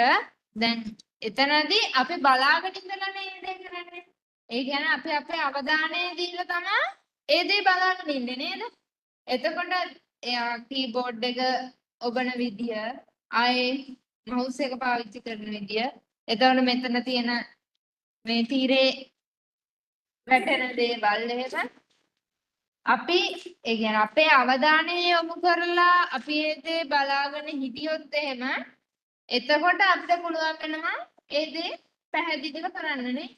දැන් එතනදී අපි බලාගෙන ඉඳලා නේ ඒ දේ කරන්නේ. ඒ කියන්නේ අපි අපේ අවධානය දීලා තමයි ඒ දේ බලාගෙන ඉන්නේ නේද? එතකොට එයා කීබෝඩ් එක ඔබන විදිය, ආයේ මවුස් එක පාවිච්චි කරන විදිය, එතකොට මෙතන තියෙන මේ තීරේ වැටෙන දේවල් එහෙම අපි ඒ කියන්නේ අපේ අවධානය යොමු කරලා අපි ඒ දේ බලාගෙන හිටියොත් එහෙම එතකොට අපිට පුළුවන් වෙනවා ඒ දේ පැහැදිලිව කරන්නනේ.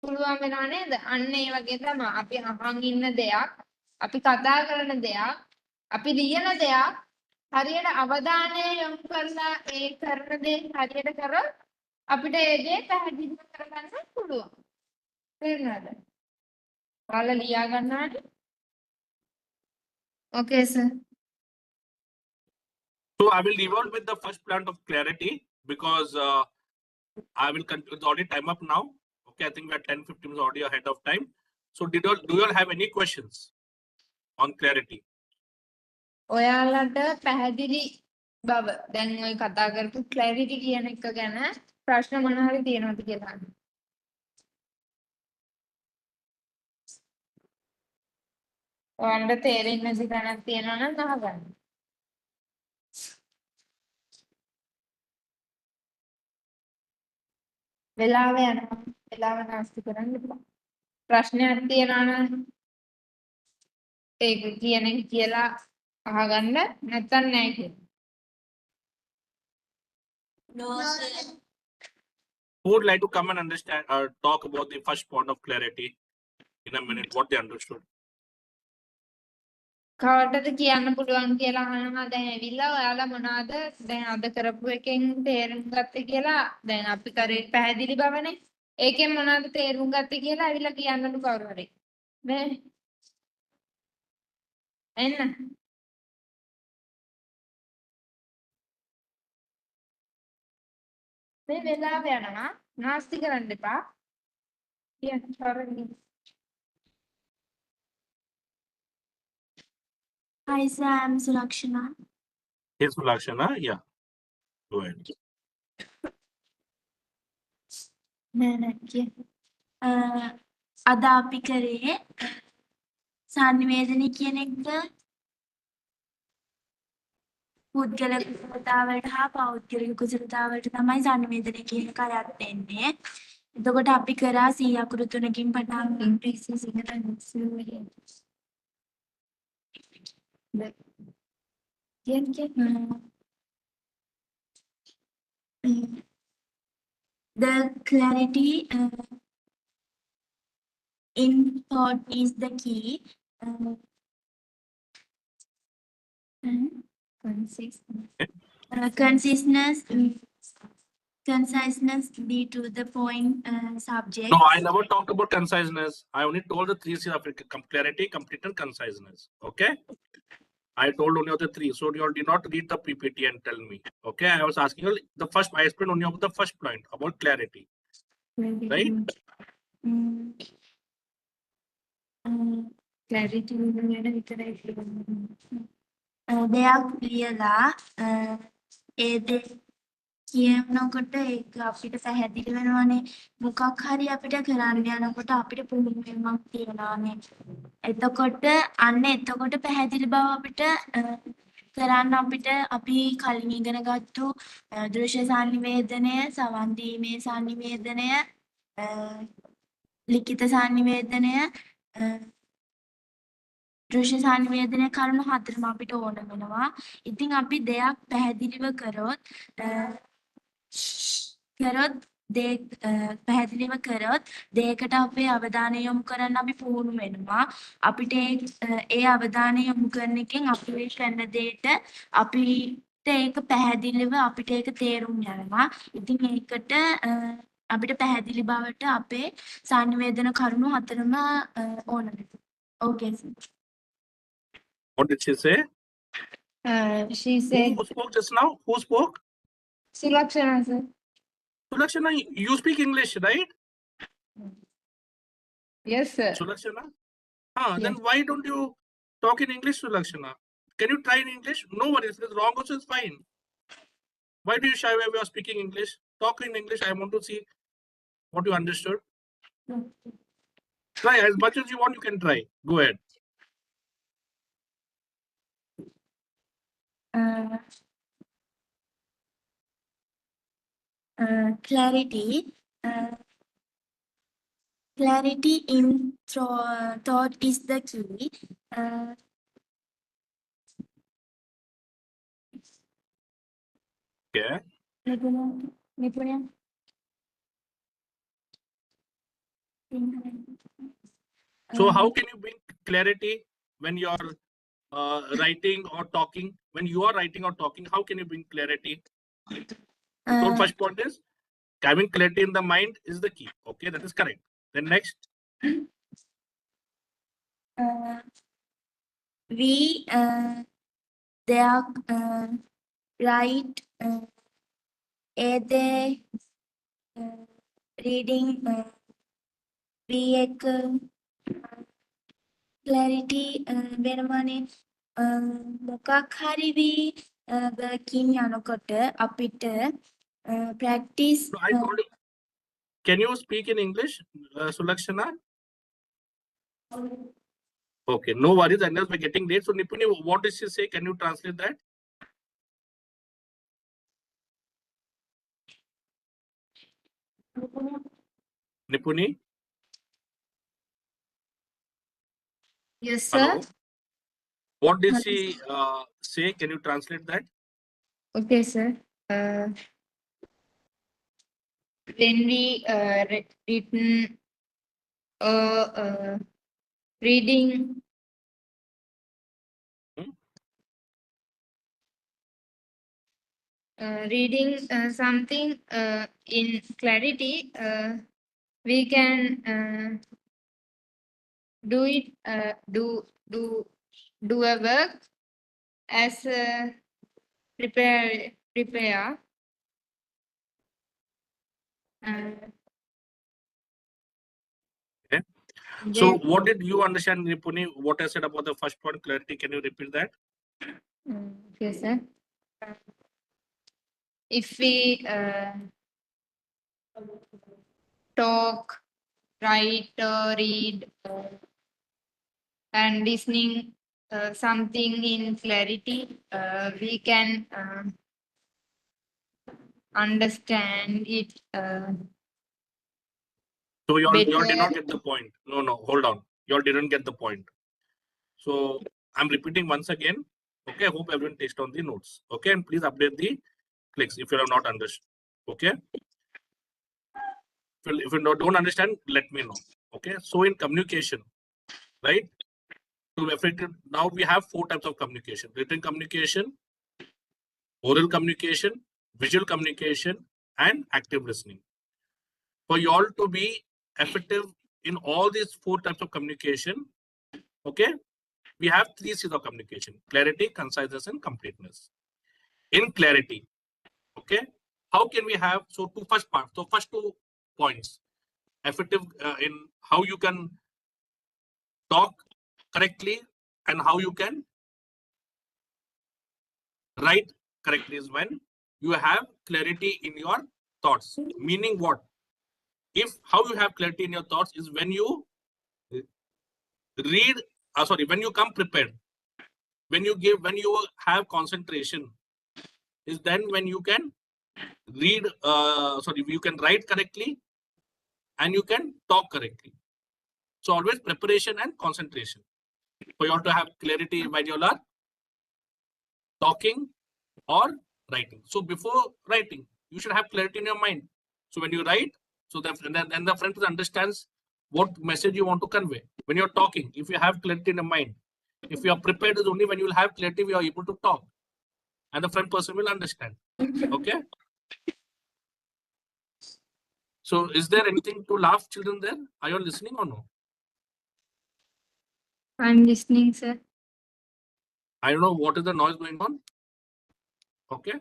පුළුවන් වෙනවා නේද? අන්න ඒ වගේ තමයි අපි අහන් ඉන්න දෙයක්, අපි කතා කරන දෙයක්, අපි ලියන දෙයක් හරියට අවධානය යොමු කරලා ඒ කරන දේ හරියට කරොත් අපිට ඒ දේ පැහැදිලිව කරගන්න පුළුවන්. තේරුණාද? ඔයාලා ලියා ගන්නවද? Okay, sir. So I will devolve with the first point of clarity because I will continue. It's already time up now. Okay, I think we are 10-15 minutes already ahead of time. So do you all have any questions on clarity? ඔයාලට පැහැදිලි බව දැන් ඔය කතා කරපු clarity කියන එක ගැන ප්‍රශ්න මොන හරි තියෙනවද කියලා අහන්න. ඔයාලට තේරෙන්නේ නැති තැනක් තියෙනවා නම් අහගන්න. වෙලාව යනවා. වෙලාව නාස්ති කරන්න එපා. ප්‍රශ්නයක් තියෙනවා නම් ඒක කියන එක කියලා අහගන්න නැත්නම් නැහැ කියලා. No, sir. Who would like to come and understand or talk about the first point of clarity in a minute, what they understood? කාටද කියන්න පුළුවන් කියලා අහනවා දැන් ඇවිල්ලා ඔයාලා මොනවද දැන් අද කරපු එකෙන් තේරුම් ගත්තේ කියලා දැන් අපි කරේ පැහැදිලි බවනේ ඒකෙන් මොනවද තේරුම් ගත්තේ කියලා ඇවිල්ලා කියන්නලු කවුරු හරි නේ එන්න මේ වෙලාව යනවා නාස්ති කරන්න එපා කියන්න කවුරුද Hi, sir. I'm Sulakshana. Yes, Lakshana. Yeah. Go ahead. අද අපි කරේ සංනිවේදනය කියන එක පුද්ගල කුසලතාවලට හා පෞද්ගලික කුසලතාවලට තමයි සංනිවේදනය කියන එක අයත් වෙන්නේ. එතකොට අපි කරා 100 අකුරු තුනකින් පටන් ඉංග්‍රීසි Sinhala The clarity in thought is the key. Conciseness be to the point subject. No, I never talked about conciseness. I only told the three C's of clarity, complete, and conciseness. Okay. I told only of the three. So you all did not read the PPT and tell me. Okay. I was asking you the first. I explained only about the first point about clarity. Right. Clarity දෙයක් ලියලා ඒ දේ කියනකොට ඒක අපිට පැහැදිලි වෙනවනේ මොකක් හරි අපිට කරන්න යනකොට අපිට පුහුණුවීමක් තියෙනවානේ එතකොට එතකොට පැහැදිලි බව අපිට කරන්න අපිට අපි කලින් ඉගෙනගත්තු දෘශ්‍ය සංනිවේදනය සවන් දීමේ සංනිවේදනය ලිඛිත සංනිවේදනය දෘශ්‍ය සංනිවේදනය කරුණු හතරම අපිට ඕන වෙනවා. ඉතින් අපි දෙයක් පැහැදිලිව කරොත් පැහැදිලිව කරොත් දෙයකට අපේ අවධානය යොමු කරන්න අපි පුහුණු වෙනවා. අපිට ඒ අවධානය යොමු කරන එකෙන් අපි කරන දෙයට අපිට ඒක පැහැදිලිව අපිට ඒක තේරුම් යනවා. ඉතින් ඒකට අපිට පැහැදිලි බවට අපේ සංනිවේදන කරුණු හතරම ඕන වෙනවා. Okay. What did she say? She said, Who spoke just now? Who spoke? Sulakshana, sir. Sulakshana, you speak English, right? Yes, sir. Sulakshana? Yes. Then why don't you talk in English, Sulakshana? Can you try in English? No worries. If it's wrong also is fine. Why do you shy away when speaking English? Talk in English. I want to see what you understood. Try as much as you want, you can try. Go ahead. Clarity in thought is the key. Okay. So how can you bring clarity when you're writing or talking? When you are writing or talking, how can you bring clarity? So first point is having clarity in the mind is the key. Okay, that is correct. Then next. We they are write either reading we clarity වෙනවනේ මොකක් හරි වීකින් යනකොට අපිට practice So I told you, can you speak in English, Sulakshana? Okay, no worries. Unless we're getting late. So Nipuni, what did she say? Can you translate that? Nipuni? Yes, sir. Hello? What did she say? Can you translate that? Okay, sir. When we written reading reading something in clarity, we can do it do a work as prepare Okay. So what did you understand, Nipuni? What I said about the first point, clarity? Can you repeat that? Okay, sir. If we talk, write, read, and listening something in clarity, we can understand it So you all did better. not get the point. No, hold on. You all didn't get the point. So I'm repeating once again. Okay, I hope everyone takes on the notes. Okay, and please update the clicks if you have not understood. Okay. If you don't understand, let me know. Okay. So in communication, right? To effective, now we have 4 types of communication: written communication, oral communication, visual communication, and active listening. For you all to be effective in all these 4 types of communication, okay, we have 3 C's of communication: clarity, conciseness, and completeness. In clarity, okay, how can we have, so first 2 points, effective in how you can talk correctly and how you can write correctly is when you have clarity in your thoughts. Meaning what? If how you have clarity in your thoughts is when you read, when you come prepared, when you have concentration, is then when you can read, you can write correctly and you can talk correctly. So always preparation and concentration. For you all to have clarity when you are talking or writing. So before writing, you should have clarity in your mind. So when you write, so that then the friend understands what message you want to convey. When you're talking, if you have clarity in your mind, if you are prepared, is only when you will have clarity, we are able to talk. And the front person will understand. Okay. So is there anything to laugh, children, there? Are you all listening or no? I'm listening, sir. I don't know what is the noise going on. Okay.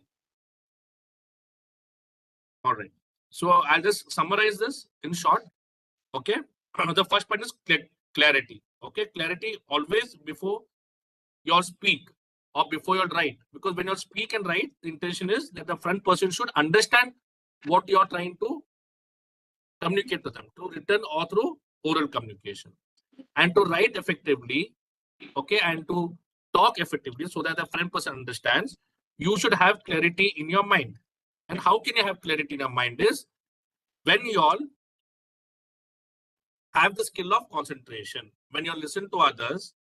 All right. So I'll just summarize this in short. Okay. The first point is clarity. Okay. Clarity always before you speak or before you write. Because when you speak and write, the intention is that the front person should understand what you are trying to communicate to them through written or through oral communication. And to write effectively, okay, and to talk effectively so that the front person understands, you should have clarity in your mind. And how can you have clarity in your mind is when you all have the skill of concentration, when you listen to others,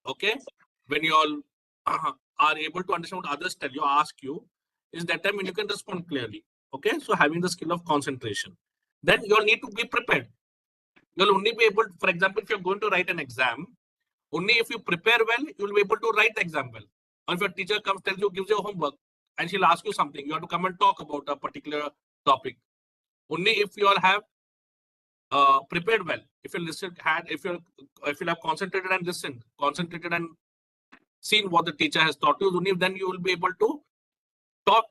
okay, when you all are able to understand what others tell you, ask you, is that time when you can respond clearly. Okay, so having the skill of concentration, then you'll need to be prepared. You'll only be able, for example, if you're going to write an exam, only if you prepare well, you'll be able to write the exam well. Or if your teacher comes, tells you, gives you homework, and she'll ask you something, you have to come and talk about a particular topic. Only if you all have prepared well, if you if you have concentrated and listened, concentrated and seen what the teacher has taught you, only then you will be able to talk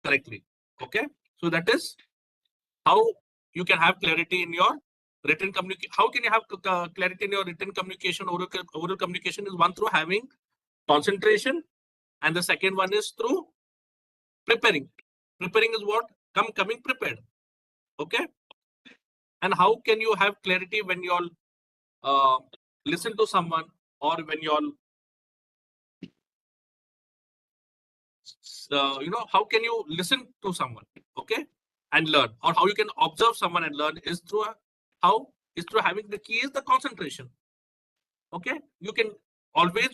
correctly. Okay, so that is how you can have clarity in your written communication. How can you have clarity in your written communication? Oral communication is one through having concentration, and the second one is through preparing. Preparing is what? Coming prepared. Okay, and how can you have clarity when you all listen to someone, or when you all how can you listen to someone, okay, and learn, or how you can observe someone and learn is through having the key is the concentration. Okay, you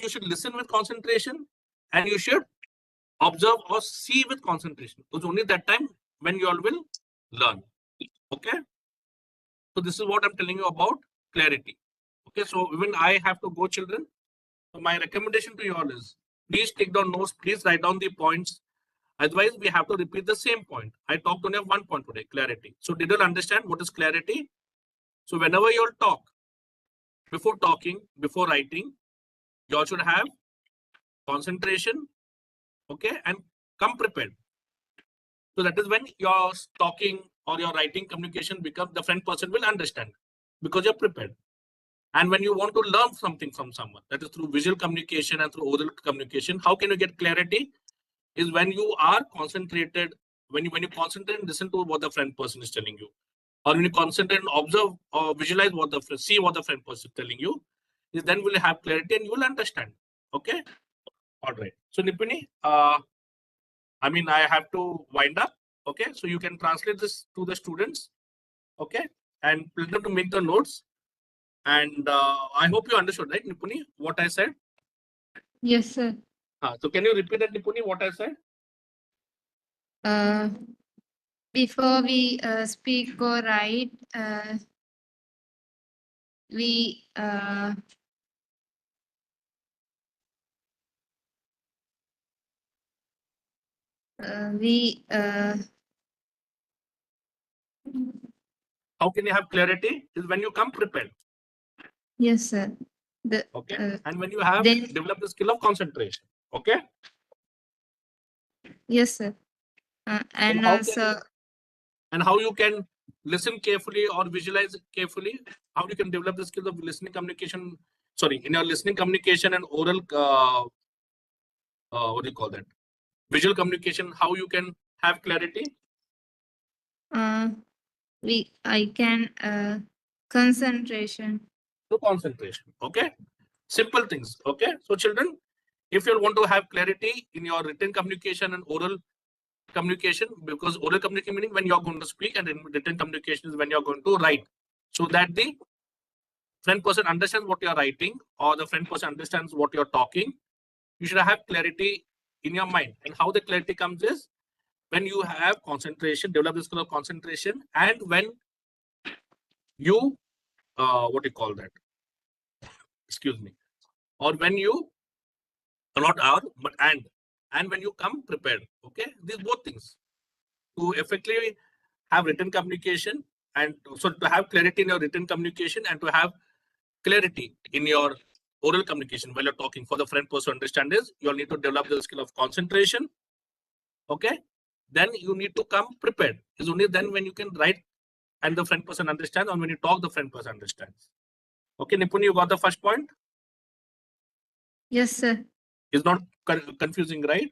should listen with concentration, and you should observe or see with concentration, because only that time when you all will learn. Okay, so this is what I'm telling you about clarity. Okay, so when I have to go, children, so my recommendation to you all is, please take down notes, please write down the points. Otherwise, we have to repeat the same point. I talked only one point today, clarity. So did you understand what is clarity? So whenever you all talk, before talking, before writing, you all should have concentration, okay, and come prepared. So that is when your talking or your writing communication becomes, the front person will understand, because you're prepared. And when you want to learn something from someone, that is through visual communication and through oral communication, how can you get clarity? Is when you are concentrated, when you concentrate and listen to what the friend person is telling you, or when you concentrate and observe or visualize what see what the friend person is telling you, is then will have clarity and you will understand. Okay. All right. So Nipuni, I mean, I have to wind up. Okay. So you can translate this to the students. Okay. And tell them to make the notes. And I hope you understood, right, Nipuni, what I said? Yes, sir. So can you repeat that, Nipuni, what I said? Before we speak or write, we How can you have clarity? Is when you come prepared. yes, sir. Okay. And when you have then developed the skill of concentration. Okay. yes, sir. And how also and how you can listen carefully or visualize carefully, how you can develop the skills of listening communication, sorry, in your listening communication and oral, what do you call that? Visual communication, how you can have clarity? I can concentration. Through concentration. Okay. Simple things. Okay. So children, if you want to have clarity in your written communication and oral communication, because oral communication meaning when you're going to speak, and written communication is when you're going to write, so that the friend person understands what you're writing or the friend person understands what you're talking, you should have clarity in your mind. And how the clarity comes is when you have concentration, develop this skill of concentration, and when you, what do you call that? Excuse me. Or when you, not are, but and when you come prepared. Okay. These both things. To effectively have written communication, and so to have clarity in your written communication and to have clarity in your oral communication while you're talking, for the friend person to understand is you'll need to develop the skill of concentration. Okay. Then you need to come prepared. It's only then when you can write and the friend person understands, or when you talk, the friend person understands. Okay, Nipuni, you got the first point? Yes, sir. It's not confusing, right?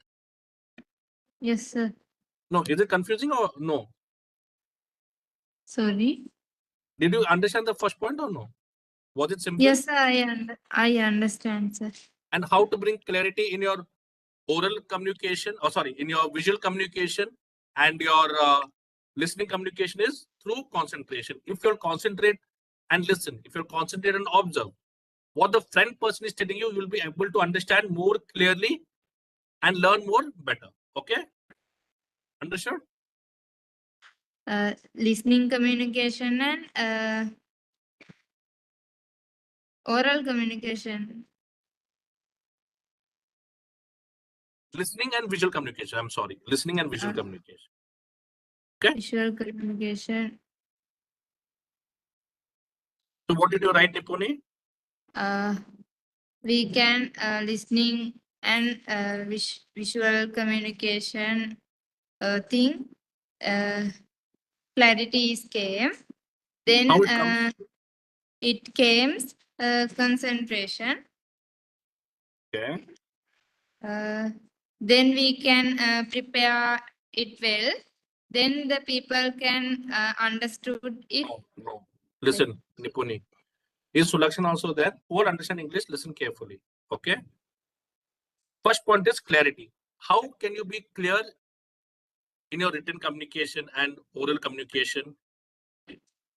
Yes, sir. No, is it confusing or no? Sorry. Did you understand the first point or no? Was it simple? Yes, sir. I understand, sir. And how to bring clarity in your oral communication, or sorry, in your visual communication and your listening communication is through concentration. If you'll concentrate and listen, if you'll concentrate and observe what the friend person is telling you, you'll be able to understand more clearly and learn more better. Okay? Understood? Listening communication and oral communication. Listening and visual communication. I'm sorry. Listening and visual communication. Okay? Visual communication. So what did you write, Nipuni? We can listening and visual communication thing. Clarity is came. Then How it comes? it came concentration. Okay. Then we can prepare it well. Then the people can understood it. No. Listen, Nipuni. Is Sulakshan also there? Who will understand English? Listen carefully. Okay. First point is clarity. How can you be clear in your written communication and oral communication?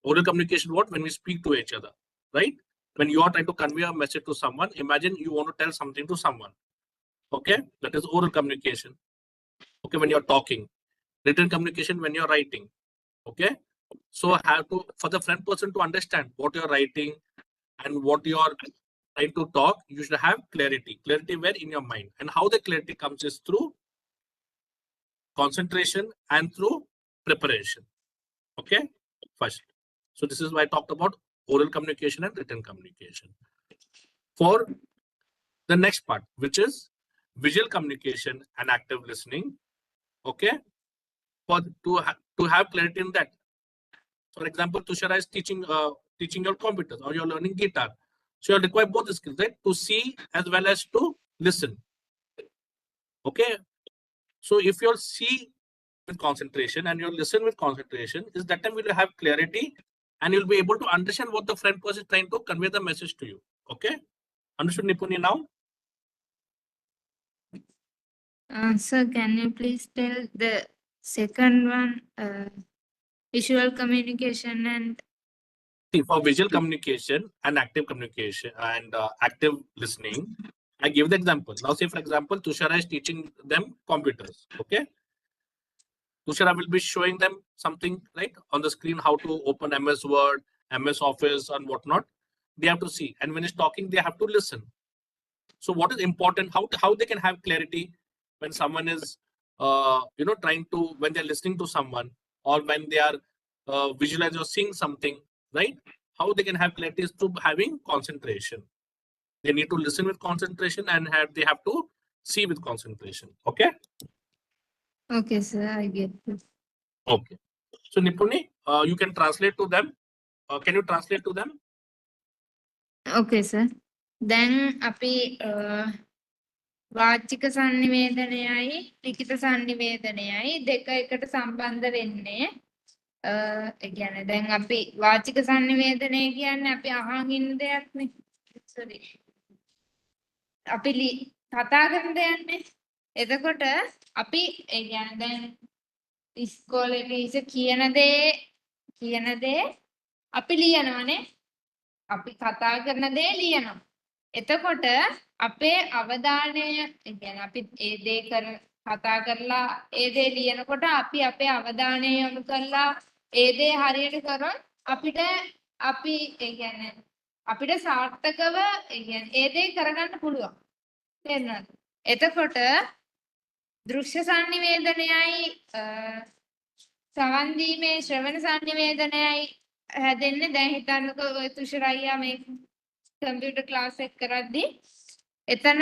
Oral communication, what? When we speak to each other, right? When you are trying to convey a message to someone, imagine you want to tell something to someone. Okay. That is oral communication. Okay. When you're talking. Written communication when you're writing. Okay. So have to, for the friend person to understand what you're writing and what you are trying to talk, you should have clarity. Clarity where? In your mind. And how the clarity comes is through concentration and through preparation. Okay. First. So this is why I talked about oral communication and written communication. For the next part, which is visual communication and active listening. Okay. For to have clarity in that. For example, Tushara is teaching your computers, or you're learning guitar. So you require both the skills, right? To see as well as to listen. Okay. So if you see with concentration and you listen with concentration, is that time you will have clarity and you'll be able to understand what the friend person is trying to convey the message to you. Okay. Understood, Nipuni, now? Sir, can you please tell the second one, visual communication and See, for visual communication and active communication and active listening, I give the example. Now, say for example, Tushara is teaching them computers. Okay. Tushara will be showing them something right on the screen, how to open MS Word, MS Office, and whatnot. They have to see, and when he's talking, they have to listen. So, what is important? How they can have clarity when someone is, trying to when they're listening to someone or when they are visualizing or seeing something, right? How they can have clarity is through having concentration. They need to listen with concentration and they have to see with concentration. Okay. okay, sir, I get it. Okay. So Nipuni, you can translate to them. Can you translate to them? Okay, sir. දැන් අපි වාචික සංනිවේදනයයි ලිඛිත සංනිවේදනයයි දෙක එකට සම්බන්ධ වෙන්නේ. ඒ කියන්නේ දැන් අපි වාචික සංනිවේදනය කියන්නේ අපි අහන් ඉන්න දෙයක්නේ. sorry. අපි කතා කරන දෙයක්නේ. එතකොට අපි ඒ කියන්නේ දැන් ඉස්කෝලේ ඉස කියන දේ අපි ලියනවානේ. අපි කතා කරන දේ ලියනවා. එතකොට අපේ අවධානය කියන්නේ අපි ඒ දේ කතා කරලා ඒ දේ ලියනකොට අපි අපේ අවධානය යොමු කරලා ඒ දේ හරියට කරොත් අපිට ඒ කියන්නේ අපිට සාර්ථකව ඒ කියන්නේ ඒ දේ කරගන්න පුළුවන්. තේරුණාද? එතකොට දෘශ්‍ය සංනිවේදනයයි සවන් දීමේ ශ්‍රවණ සංනිවේදනයයි හැදෙන්නේ දැන් හිතන්නකෝ ඔය තුෂරයියා මේ කම්පියුටර් ක්ලාස් එක කරද්දී එතන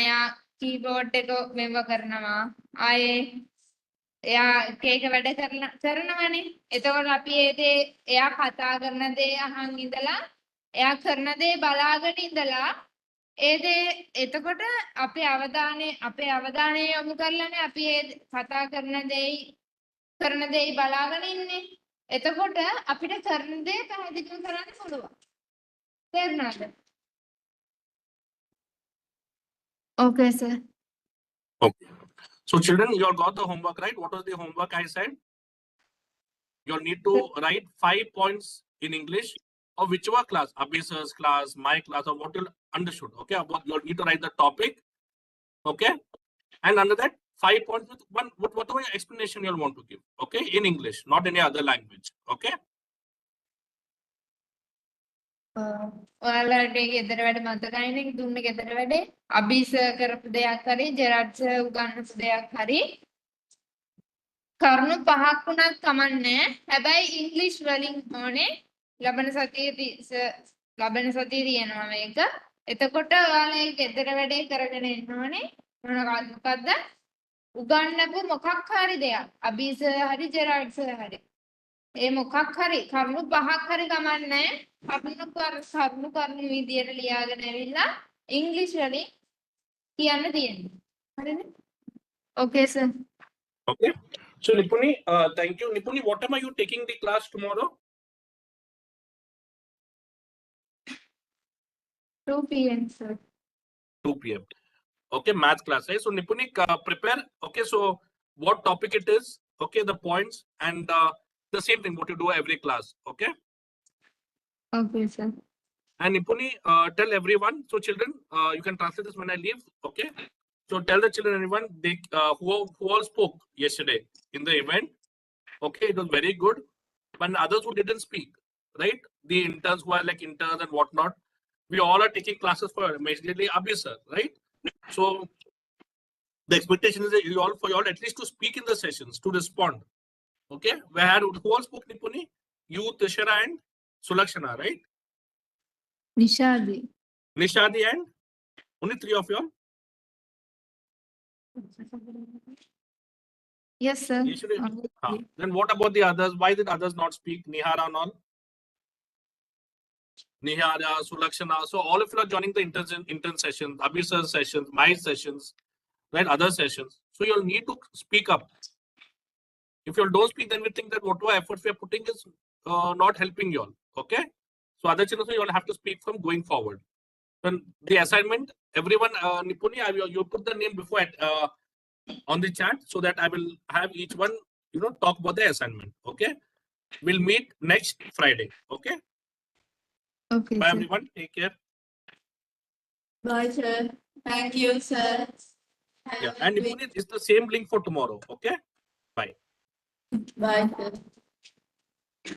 යා කීබෝඩ් එක මෙව කරනවා ආයේ එයා එක වැඩ කරනවනේ එතකොට අපි ඒ දේ එයා කතා කරන දේ අහන් ඉඳලා එයා කරන දේ බලාගෙන ඉඳලා ඒ දේ එතකොට අපේ අවධානය යොමු කරලානේ අපි ඒ කතා කරන දෙයි බලාගෙන ඉන්නේ එතකොට අපිට කරන දේ පැහැදිලිව කරන්න පුළුවන්. තේරුණාද? Okay, sir. Okay. So children, you all got the homework, right? What was the homework I said? You all need to write 5 points in English of whichever class, Abhisa's class, my class, or what you understood. Okay, you all need to write the topic. Okay, and under that 5 points with whatever explanation you all want to give. Okay, in English, not any other language. Okay. ඔයාලට ගෙදර වැඩ මතකයිනේ දුන්න ගෙදර වැඩේ අභිස කරපු දෙයක් හරි Gerard sir උගන්වපු දෙයක් හරි කරුණු පහක් වුණත් කමන්නේ හැබැයි ඉංග්‍රීසි වලින් ඕනේ ලබන සතියේ තියෙනවා මේක එතකොට ඔයාලා ඒ ගෙදර වැඩේ කරගෙන එන්න ඕනේ මොකක්ද උගන්වපු මොකක් හරි දෙයක් අභිස හරි ජෙරාඩ් සර් හරි ඒ මොකක් හරි කරුණු පහක් හරි ගමන්නේ කරුණු විදියට ලියාගෙන ඇවිල්ලා ඉංග්‍රීසි වලින් කියන්න තියෙනවා. හරිද? Okay, sir. Okay. So Nipuni, thank you. Nipuni, what time are you taking the class tomorrow? 2 p.m. sir. 2 p.m. Okay, math class, right? So Nipuni, prepare. Okay, so what topic it is? Okay, the points and the same thing what you do every class. Okay. Okay, sir. And Nipuni, tell everyone. So children, you can translate this when I leave. Okay. So tell the children, everyone, they who all spoke yesterday in the event. Okay, it was very good. But others who didn't speak, right? The interns who are like interns and whatnot, we all are taking classes for majorly Abhi sir, right? So the expectation is that for you all at least to speak in the sessions, to respond. Okay, who all spoke, Nipuni? You, Tishara, and Sulakshana, right? Nishadi. Nishadi and only 3 of you all. Yes, sir. Then what about the others? Why did others not speak? Nihara and all? Nihara, Sulakshana. So all of you are joining the intern sessions, Abhisar sessions, my sessions, right? Other sessions. So you'll need to speak up. If you don't speak, then we think that whatever efforts we are putting is not helping you all. Okay. So other children, so you all have to speak from going forward. Then the assignment, everyone, Nipuni, you put the name before on the chat so that I will have each one, talk about the assignment. Okay. We'll meet next Friday. Okay. Okay, Bye sir. everyone. Take care. Bye, sir. Thank you, sir. Yeah. And Nipuni, it's the same link for tomorrow. Okay. Bye. Bye, sir.